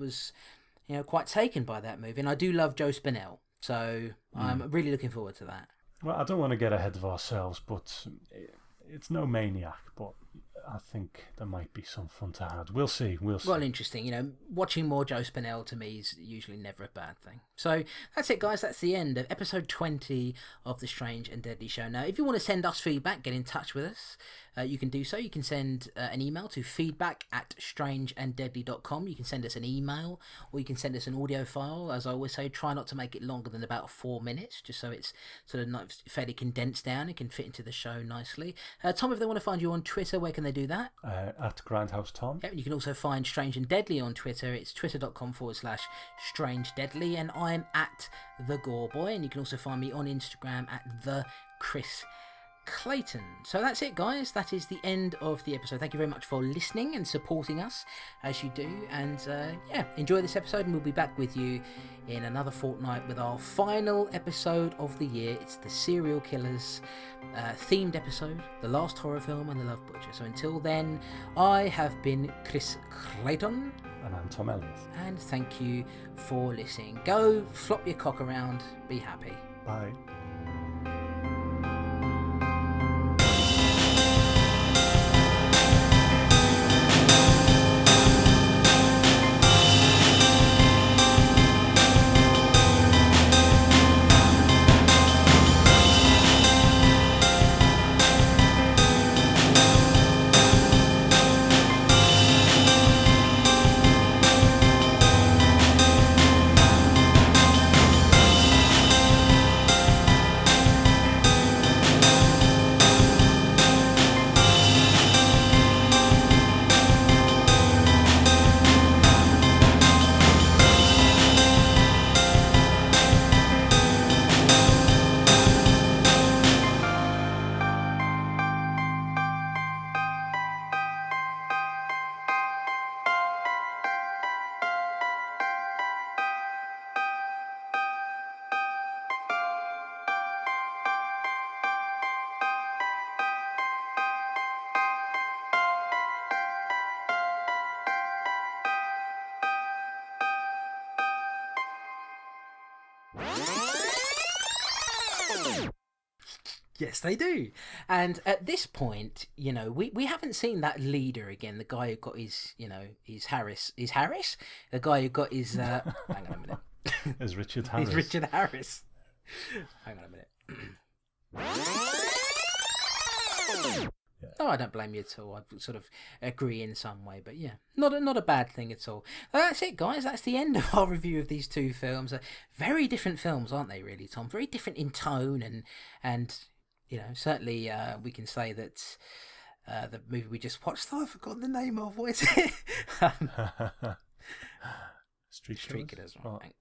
quite taken by that movie, and I do love Joe Spinell, so I'm really looking forward to that. Well, I don't want to get ahead of ourselves, but it's no Maniac, but I think there might be some fun to add. We'll see. Well, interesting. Watching more Joe Spinell to me is usually never a bad thing. So that's it, guys. That's the end of episode 20 of the Strange and Deadly Show. Now, if you want to send us feedback, get in touch with us. You can do so. You can send an email to feedback@strangeanddeadly.com. You can send us an email, or you can send us an audio file. As I always say, try not to make it longer than about 4 minutes, just so it's sort of fairly condensed down and can fit into the show nicely. Tom, if they want to find you on Twitter, where can they do that? At Grindhouse Tom. Yep, you can also find Strange and Deadly on Twitter. It's twitter.com/Strange Deadly, and I'm at The Gore Boy, and you can also find me on Instagram at The Chris Clayton. So that's it, guys. That is the end of the episode. Thank you very much for listening and supporting us as you do, and enjoy this episode, and we'll be back with you in another fortnight with our final episode of the year. It's the serial killers themed episode, The Last Horror Film and The Love Butcher. So until then, I have been Chris Clayton, and I'm Tom Elliott, and thank you for listening. Go flop your cock around, be happy. Bye. Yes, they do. And at this point, we haven't seen that leader again. The guy who got his Harris. Is Harris? The guy who got his... hang on a minute. Is Richard Harris. Is Richard Harris. Hang on a minute. No, I don't blame you at all. I sort of agree in some way, but yeah, not a bad thing at all. That's it, guys. That's the end of our review of these 2 films. Very different films, aren't they? Really, Tom. Very different in tone, and certainly we can say that the movie we just watched. I've forgotten the name of. What is it? Street Killers. Right.